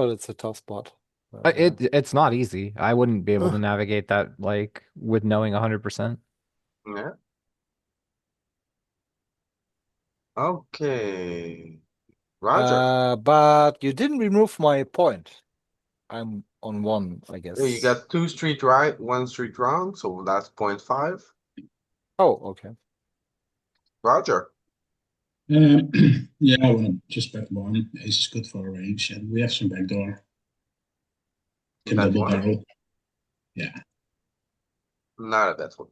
it's a tough spot. But, It's not easy. I wouldn't be able to navigate that like with knowing 100%. Yeah. Okay. Roger. But you didn't remove my point. I'm on 1, I guess. Yeah, you got 2 street right, 1 street wrong, so that's 0.5. Oh, okay. Roger. Yeah, I want to just bet one. Ace is good for a range, and we have some backdoor. Can Bet double one? barrel. Yeah. Not a bet one.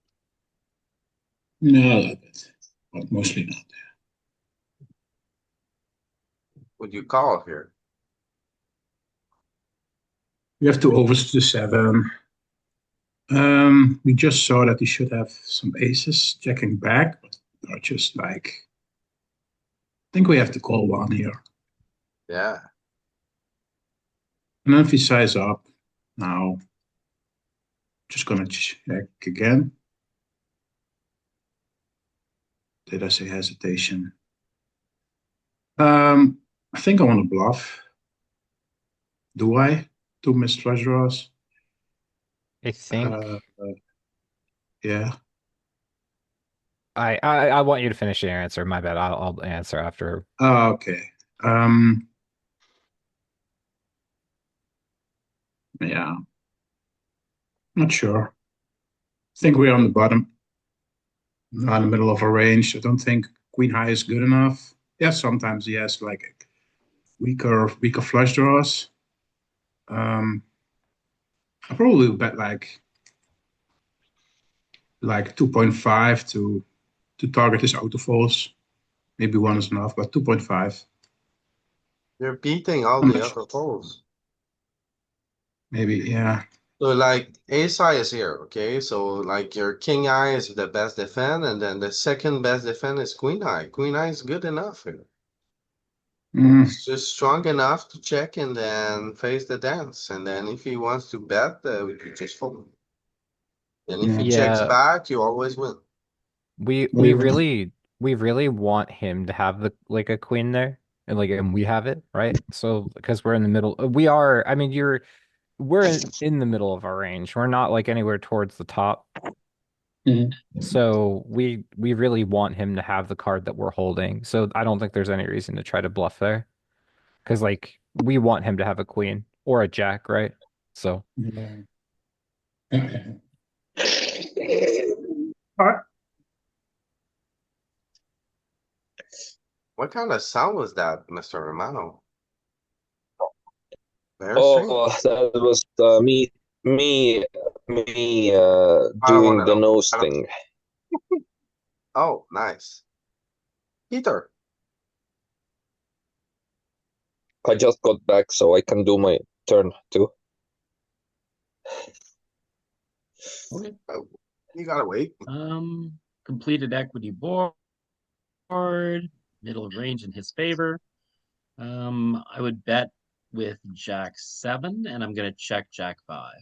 No, a little bit, but mostly not. Would you call here? We have to over the 7. We just saw that he should have some aces checking back, but are just like. I think we have to call 1 here. Yeah. And then if we size up, now, just gonna check again. Did I say hesitation? I think I want to bluff. Do I? 2 missed flush draws. I think. Yeah. I want you to finish your answer. My bad. I'll answer after. Oh, okay. Um, yeah, not sure. I think we're on the bottom, not in the middle of a range. I don't think queen high is good enough. Yeah, sometimes he has like weaker flush draws. I probably bet like 2.5 to target his autofalls. Maybe one is enough, but 2.5. You're beating all I'm the not sure. other holes. Maybe, yeah. So like ace high is here, okay? So like your king eye is the best defend, and then the second best defend is queen eye. Queen eye is good enough here. Mm, It's just strong enough to check and then face the dance. And then if he wants to bet, we could just fold. And if he yeah. checks Yeah, back, you always win. we What do we you want? really we really want him to have the like a queen there, and we have it, right? So because we're in the middle, we are. I mean, we're in the middle of our range. We're not like anywhere towards the top. Mhm. So we really want him to have the card that we're holding. So I don't think there's any reason to try to bluff there. Because like we want him to have a queen or a jack, right? So Yeah. All right. What kind of sound was that, Mr. Romano? Very strange. Oh, that was me, I don't want doing to the know. nose I don't... thing. Oh, nice. Peter. I just got back, so I can do my turn too. Okay. Oh, you gotta wait. Completed equity board, middle of range in his favor. I would bet with Jack 7, and I'm gonna check Jack 5.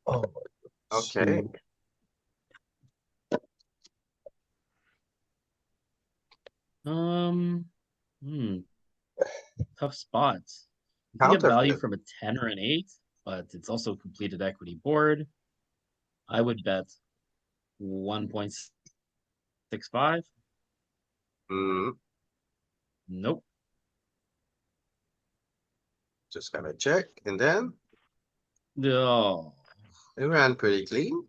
Oh, Okay. Um, hmm, tough spots. You can get value Counterfeit. from a 10 or an 8, but it's also a completed equity board. I would bet 1.65. Mm, Nope. just gotta check. And then No. it ran pretty clean.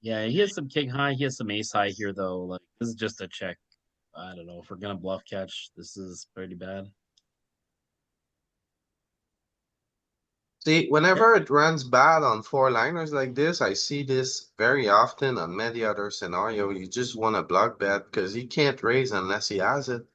Yeah, he has some king high. He has some ace high here, though. Like, this is just a check. I don't know if we're gonna bluff catch. This is pretty bad. See, whenever it runs bad on four liners like this, I see this very often on many other scenario. You just want to block bet because he can't raise unless he has it.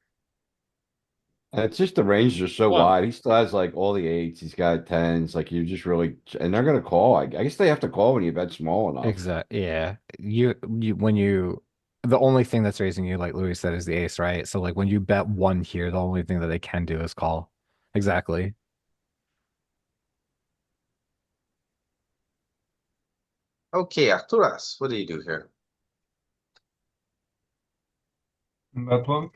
And it's just the ranges are so Well, wide. He still has like all the eights. He's got tens. Like you just really, and they're gonna call. I guess they have to call when you bet small enough. exactly. Yeah. When you the only thing that's raising you, like Louis said, is the ace, right? So like when you bet one here, the only thing that they can do is call. Exactly. Okay, Arturas, what do you do here? That one.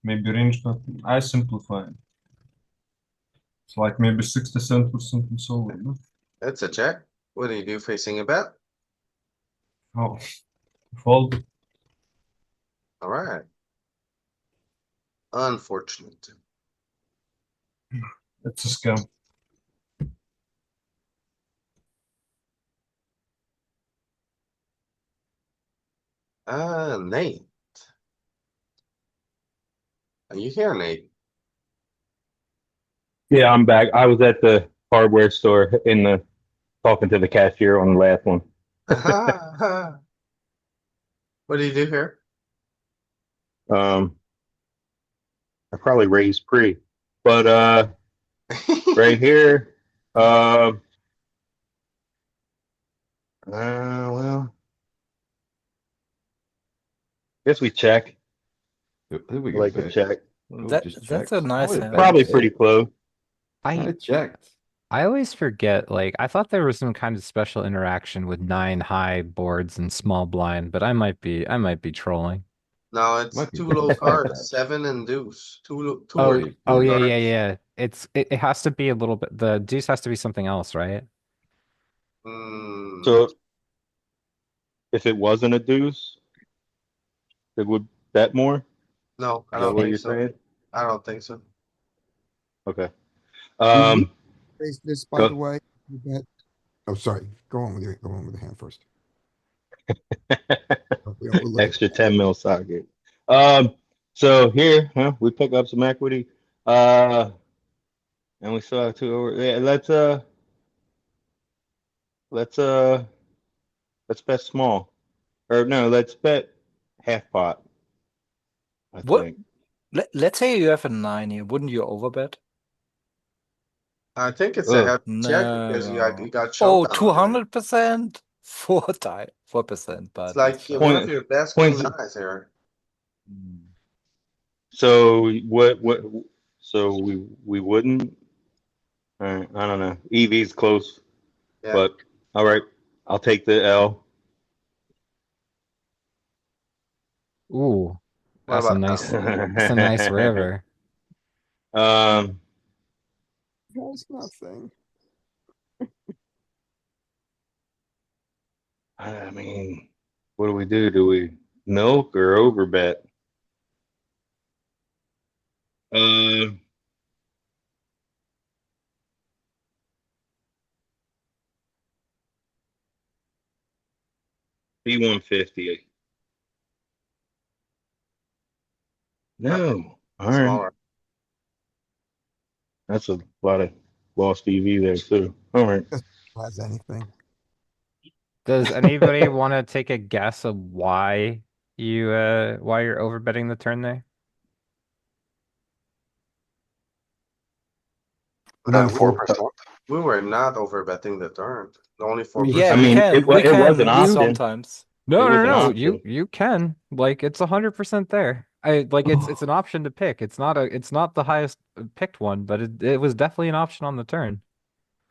Maybe range, but I simplify. It's like maybe 60 cents or something so. No? It's a check. What do you do facing a bet? Oh, fold. All right. Unfortunate. It's a scam. Nate. Are you here, Nate? Yeah, I'm back. I was at the hardware store in the talking to the cashier on the last one. What do you do here? Um, I probably raised pre, but right here, well, guess we check. I think we I can like to bet. check. Oh, That just that's a checks. nice Probably hand. bet Probably pretty big. close. I I checked. I always forget, like I thought there was some kind of special interaction with nine high boards and small blind, but I might be trolling. No, it's Might be too low just a cards. touch. 7 and deuce. Two Oh, or Maybe oh three yeah, maybe. yeah, cards. yeah. It has to be a little bit, the deuce has to be something else, right? Mm, So if it wasn't a deuce, it would bet more? no, I Is that don't what think you're so. saying? I don't think so. Okay. Did we raise this, by the Go. way? You bet. Oh, sorry. Go on with the hand first. We'll look at Extra 10 mil socket. So here, we pick up some equity. And we still have two over. Yeah, let's bet small. Or no, let's bet half pot, I What? think. Let's say you have a 9 here. Wouldn't you overbet? I think it's a Ugh. heavy check because you got Oh, showdown here. 200%? 4%, It's but like it's one of Point, your best queen points. eyes here. So what, so we wouldn't, all right, I don't know. EV's close, Yeah. but all right, I'll take the L. Ooh, What that's a about nice now? that's a nice river. That's nothing. I mean, what do we do? Do we milk or overbet? B150. No. All right. Smaller. That's a lot of lost EV there too. All right. Has anything? Does anybody want to take a guess of why you're overbetting the turn there? Another We 4%. We were not overbetting the turn. Only Yeah, 4%. we mean, can. it We was an can option. sometimes. No, It was no, an no. option. You can. Like it's 100% there. It's an option to pick. It's not the highest picked one, but it was definitely an option on the turn.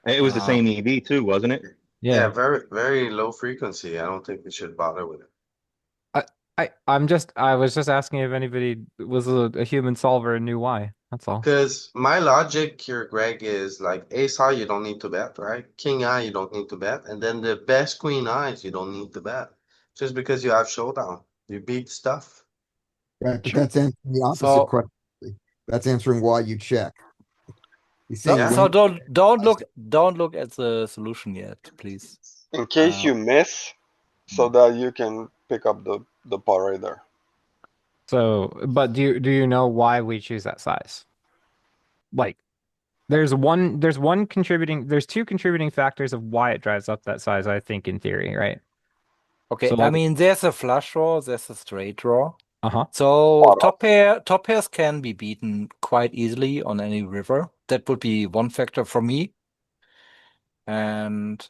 It was the same EV too, wasn't it? Yeah, Yeah. very, very low frequency. I don't think we should bother with it. I was just asking if anybody was a human solver and knew why. That's all. Because my logic here, Greg, is like ace high, you don't need to bet, right? King high, you don't need to bet. And then the best queen eyes, you don't need to bet. Just because you have showdown. You beat stuff. Right, but Sure. that's answering the opposite So question. That's answering why you check. He's so, saying so when don't look at the solution yet, please. In case you miss, so that you can pick up the pot right there. So, but do you know why we choose that size? Like, there's two contributing factors of why it drives up that size, I think, in theory, right? Okay, So, I mean, there's a flush draw, there's a straight draw. uh-huh. So top pairs can be beaten quite easily on any river. That would be one factor for me. And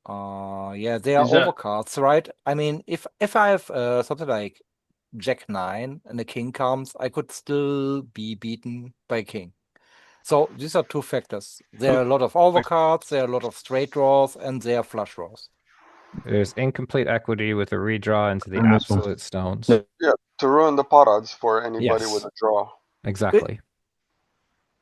yeah, they are Is that overcards, right? I mean, if I have something like Jack 9 and the king comes, I could still be beaten by king. So these are two factors. There are a lot of overcards, there are a lot of straight draws, and there are flush draws. There's incomplete equity with a redraw into the On this one. absolute stones. Yeah, to ruin the pot odds for anybody with Yes. a draw. Exactly.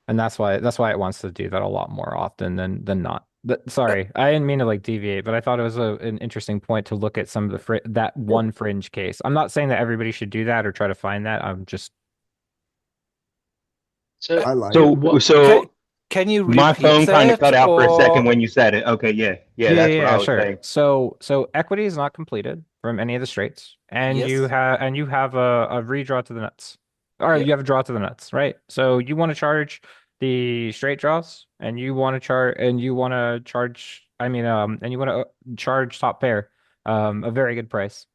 And that's why it wants to do that a lot more often than not. Sorry, I didn't mean to like deviate, but I thought it was an interesting point to look at some of the that one fringe case. I'm not saying that everybody should do that or try to find that. I'm just so? I like So What? Can you my repeat phone kind of that, cut out for a second or when you said it. Okay, yeah, that's what I was sure. saying. So equity is not completed from any of the straights, and yes? you have a redraw to the nuts, or Yep. you have a draw to the nuts, right? So you want to charge the straight draws, and you want to charge. I mean, and you want to charge top pair, a very good price,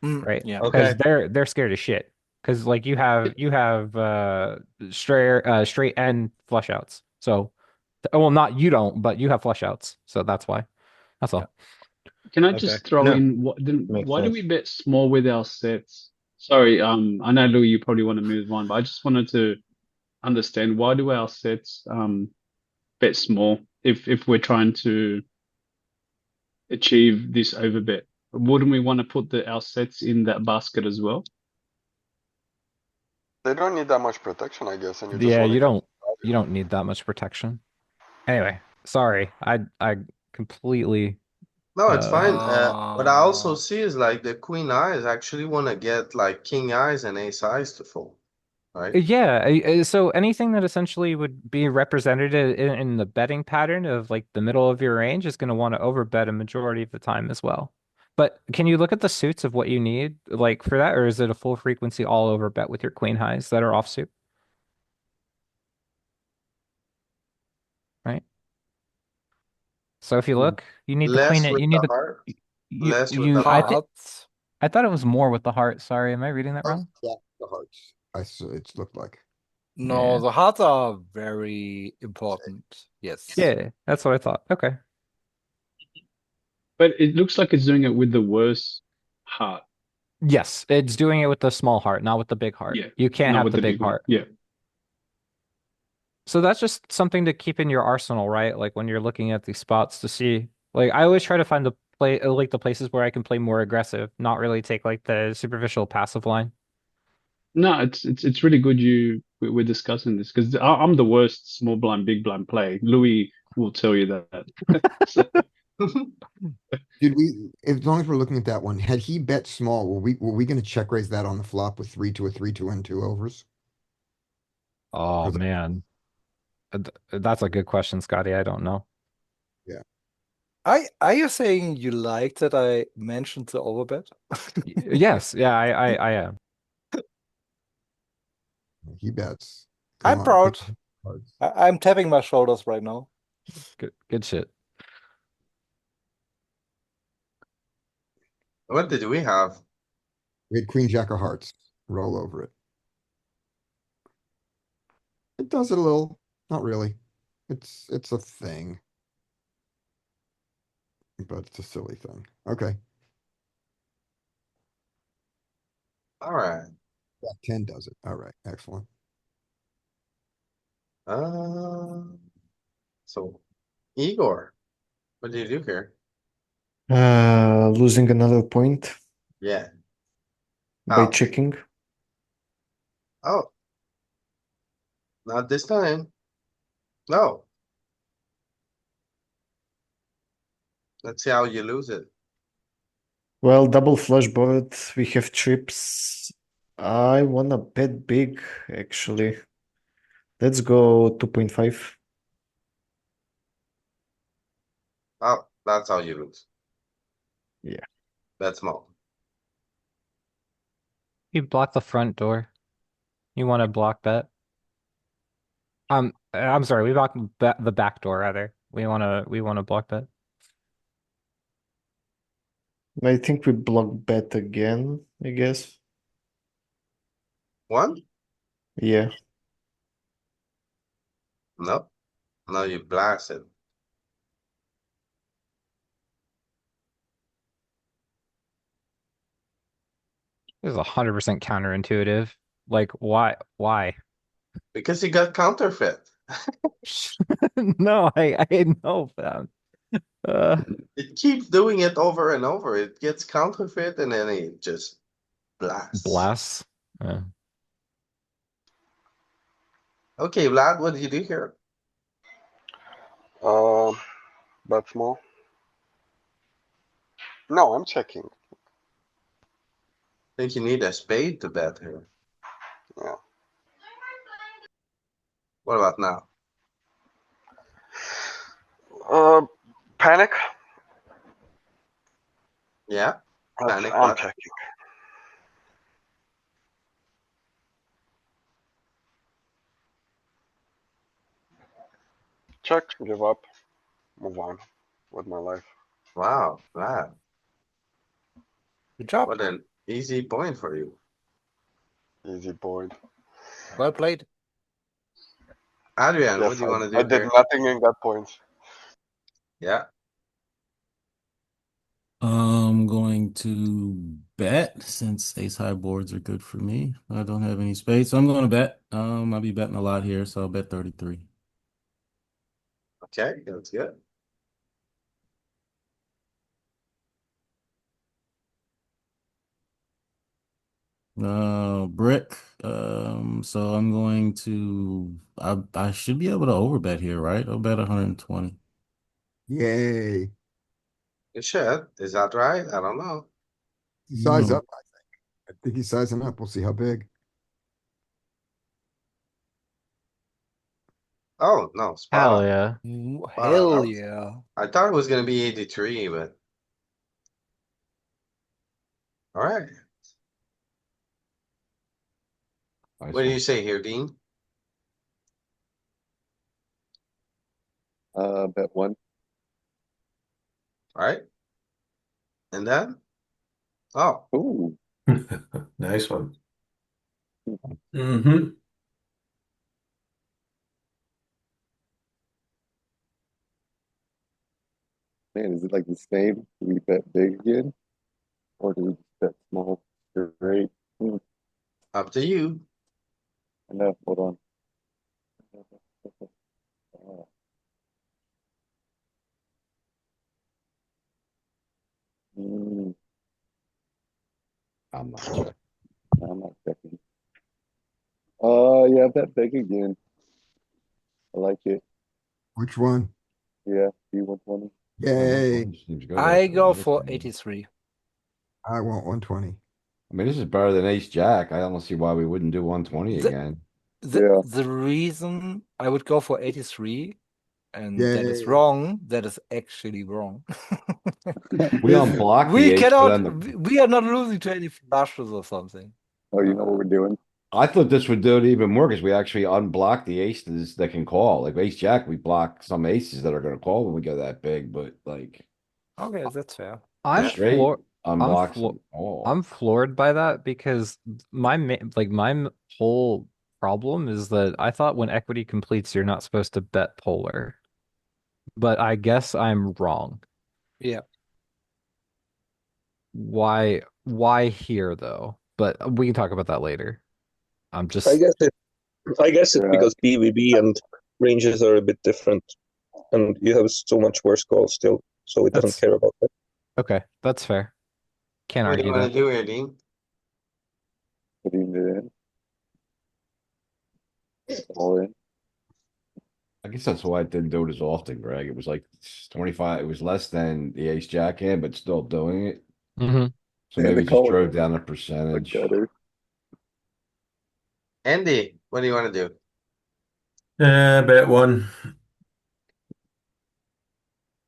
right? Yeah. Because Okay. they're scared of shit. Because like you have straight and flush outs. So, well, not you don't, but you have flush outs. So that's why. That's all. Can I Okay. just throw No, in what? Then makes why do we sense. bet small with our sets? Sorry, I know Lou, you probably want to move on, but I just wanted to understand why do our sets bet small if we're trying to achieve this overbet? Wouldn't we want to put our sets in that basket as well? They don't need that much protection, I guess, and you just Yeah, want to you don't need that much protection. Anyway, sorry. completely. No, it's fine. What I also Uh, see is like the queen eyes actually want to get like king eyes and ace eyes to fold, right? Yeah, so anything that essentially would be represented in the betting pattern of like the middle of your range is going to want to overbet a majority of the time as well. But can you look at the suits of what you need like for that, or is it a full frequency all over bet with your queen highs that are offsuit, right? So if you look, you need the queen, Less with you the need the heart, you less with the you I think hearts. I thought it was more with the heart. Sorry, am I reading that wrong? Yeah, the hearts. I saw it looked like. No, Yeah. the hearts are very important. Yes. Yeah, that's what I thought. Okay. But it looks like it's doing it with the worst heart. Yes, it's doing it with the small heart, not with the big heart. Yeah, You can't not have with the the big big one. heart. Yeah. So that's just something to keep in your arsenal, right? Like when you're looking at these spots to see, like I always try to find the play, like the places where I can play more aggressive, not really take like the superficial passive line. No, it's really good we're discussing this because I'm the worst small blind, big blind play. Louis will tell you that. So, Did we, as long as we're looking at that one, had he bet small, were we going to check raise that on the flop with 3 to a 3 2 and 2 overs? Oh 'Cause, man, that's a good question, Scotty. I don't know. yeah, Are you saying you like that I mentioned the overbet? Yes, yeah, I am. he bets. Come I'm on, king proud. of hearts. I'm tapping my shoulders right now. Good shit. What did we have? We had queen jack of hearts. Roll over it. It does it a little. Not really. It's a thing, but it's a silly thing. Okay. All right. Yeah, 10 does it. All right. Excellent. Uh, so Igor, what did you do here? Losing another point Yeah. by How? checking. Oh, not this time. No. Let's see how you lose it. Well, double flush board. We have trips. I wanna bet big, actually. Let's go 2.5. Oh, that's how you lose. Yeah. That's small. You block the front door. You want to block bet? I'm sorry. We block the back door rather. We want to block bet. I think we block bet again, I guess. One? Yeah. No. No, you blast it. This is 100% counterintuitive. Like, why? Why? Because you got counterfeit. No, I know that. Uh, It keeps doing it over and over. It gets counterfeit and then it just blasts. Blasts. Uh, Okay, Vlad, what did you do here? Bet small. No, I'm checking. I think you need a spade to bet here. Yeah. What about now? Panic. Yeah? Panic I'm what? checking. Check, give up, move on with my life. Wow, Vlad. Good job. What an easy point for you. Easy board. Well played. Adrian, what Yes, do you want to I do did here? nothing and got points. Yeah. I'm going to bet since ace high boards are good for me. I don't have any spades, so I'm going to bet. I'll be betting a lot here, so I'll bet 33. Okay, that's good. Brick. So I'm going to I should be able to overbet here, right? I'll bet 120. Yay. It should. Is that right? I don't know. Size up, I think. I think he's sizing up. We'll see how big. Oh, no, spot Hell on. yeah. Spot on. Hell yeah. I thought it was gonna be 83, but all right. Nice What do one. you say here, Dean? Bet one. All right. And then? Oh, Ooh. Nice one. Mm-hmm. Man, is it like the same? Do we bet big again? Or do we just bet small straight? up to you. I know, hold on. Mm, I'm not checking. I'm not checking. Yeah, bet big again. I like it. Which one? Yeah, B120. Yay. Seems good I after go this for game. 83. I want 120. I mean, this is better than Ace Jack. I don't see why we wouldn't do 120 The, again. Yeah. the reason I would go for 83, and that is Yay. wrong, that is actually wrong. We unblock the We ace, but cannot, then we are not losing to any flushes or something. Oh, you know what we're doing? I thought this would do it even more because we actually unblock the aces that can call. Like Ace Jack, we block some aces that are going to call when we go that big, but like Okay, that's fair. I'm straight I'm unblocks floored. them all. I'm floored by that because my whole problem is that I thought when equity completes, you're not supposed to bet polar, but I guess I'm wrong. Yeah. Why here though? But we can talk about that later. I'm I just guess it's Yeah. because BVB and ranges are a bit different, and you have so much worse calls still, so it doesn't that's care about that. okay. That's fair. Can't What do you argue want that. to do here, Dean? Putting it in. All in. I guess that's why I didn't do it as often, Greg. It was like 25. It was less than the Ace Jack hand, but still doing it. Mm-hmm. So And maybe the just call drove down the a percentage. gutter. Andy, what do you want to do? Bet one.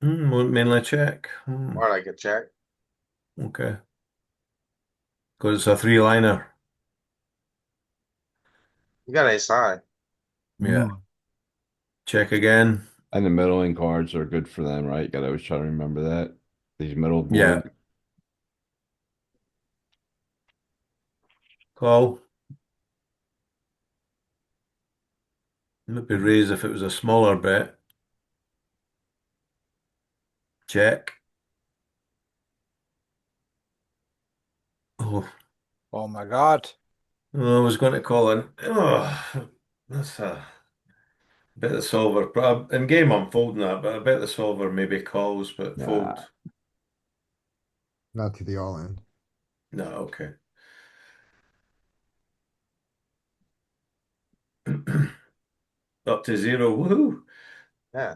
Mainly check. Or like a check? Okay. Because it's a three-liner. You got ace high. Yeah. Check again. And the middling cards are good for them, right? You gotta always try to remember that. These middle Yeah. board. Call. Maybe raise if it was a smaller bet. Check. Oh, Oh my God. I was going to call in. Oh, that's a bit of solver. In game, I'm folding that, but I bet the solver maybe calls, but Nah. fold. Not to the all in. No, okay. Up to zero. Woohoo. Yeah.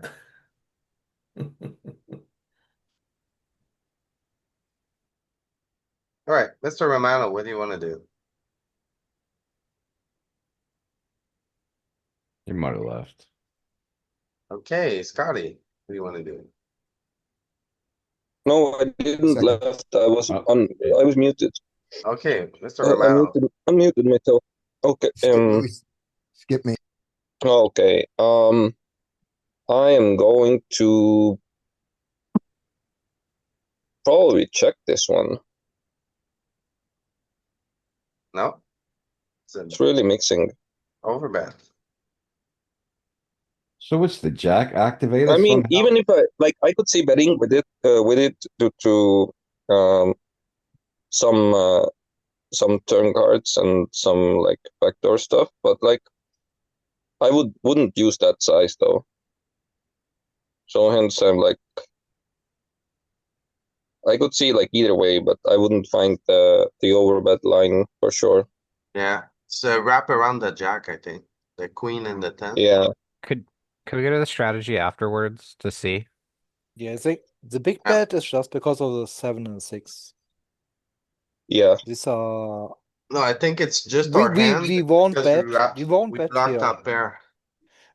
All right, Mr. Romano, what do you want to do? You might have left. Okay, Scotty, what do you want to do? No, I didn't Second. left. I was Oh. I was muted. Okay, Mr. I Romano. unmuted myself. Okay. Skip me. Okay. I am going to probably check this one. No? It's It's really mixing. overbet. So what's the Jack activated I mean, somehow? even if I could see betting with it due to some turn cards and some like backdoor stuff, but like I wouldn't use that size though. So hence I'm like I could see like either way, but I wouldn't find the overbet line for sure. Yeah, so wrap around the jack, I think. The queen and the 10. Yeah. Could we go to the strategy afterwards to see? Yeah, I think the big Yeah. bet is just because of the 7 and 6. Yeah. These are No, I think it's just we our hand we won't because bet. We won't we bet blocked here. top pair.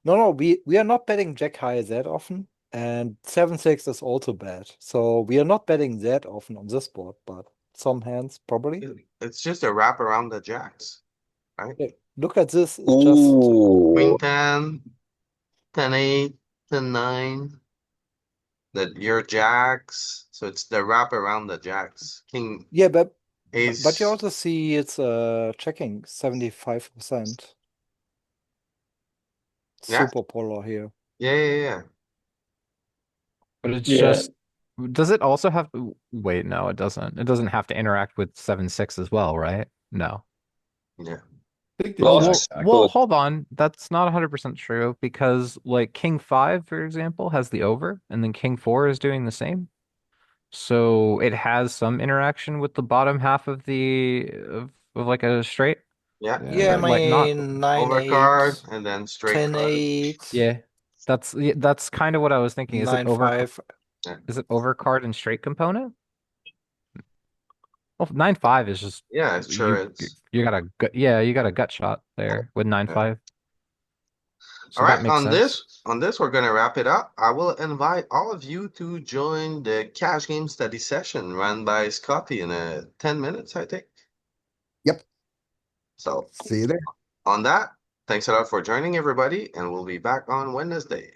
No, we are not betting jack high that often, and 7-6 is also bad. So we are not betting that often on this board, but some hands probably. It's just a wrap around the jacks, right? Look at this. It's just Queen Ooh. 10, 10 8, 10 9. That your jacks. So it's the wrap around the jacks. King yeah, but ace. you also see it's checking 75%. Yeah. Super polar here. Yeah. But it's Yeah. just, does it also have to, wait, no, it doesn't. It doesn't have to interact with 7-6 as well, right? No. Yeah. I think the Well, jack well, hold on. That's not 100% true because like King 5, for example, has the over, and then King 4 is doing the same. So it has some interaction with the bottom half of of like a straight. Yeah. Yeah, I But like not mean 9 Overcard 8, and then straight 10 card. 8, yeah. That's kind of what I was thinking. Is it 9 5. is it overcard and straight component? Well, 9-5 is just Yeah, it sure is. you got a gut, yeah, you got a gut shot there with 9-5. So All that right, makes sense. on this, we're gonna wrap it up. I will invite all of you to join the cash game study session run by Scotty in 10 minutes, I think. Yep. So See you there. on that, thanks a lot for joining everybody, and we'll be back on Wednesday.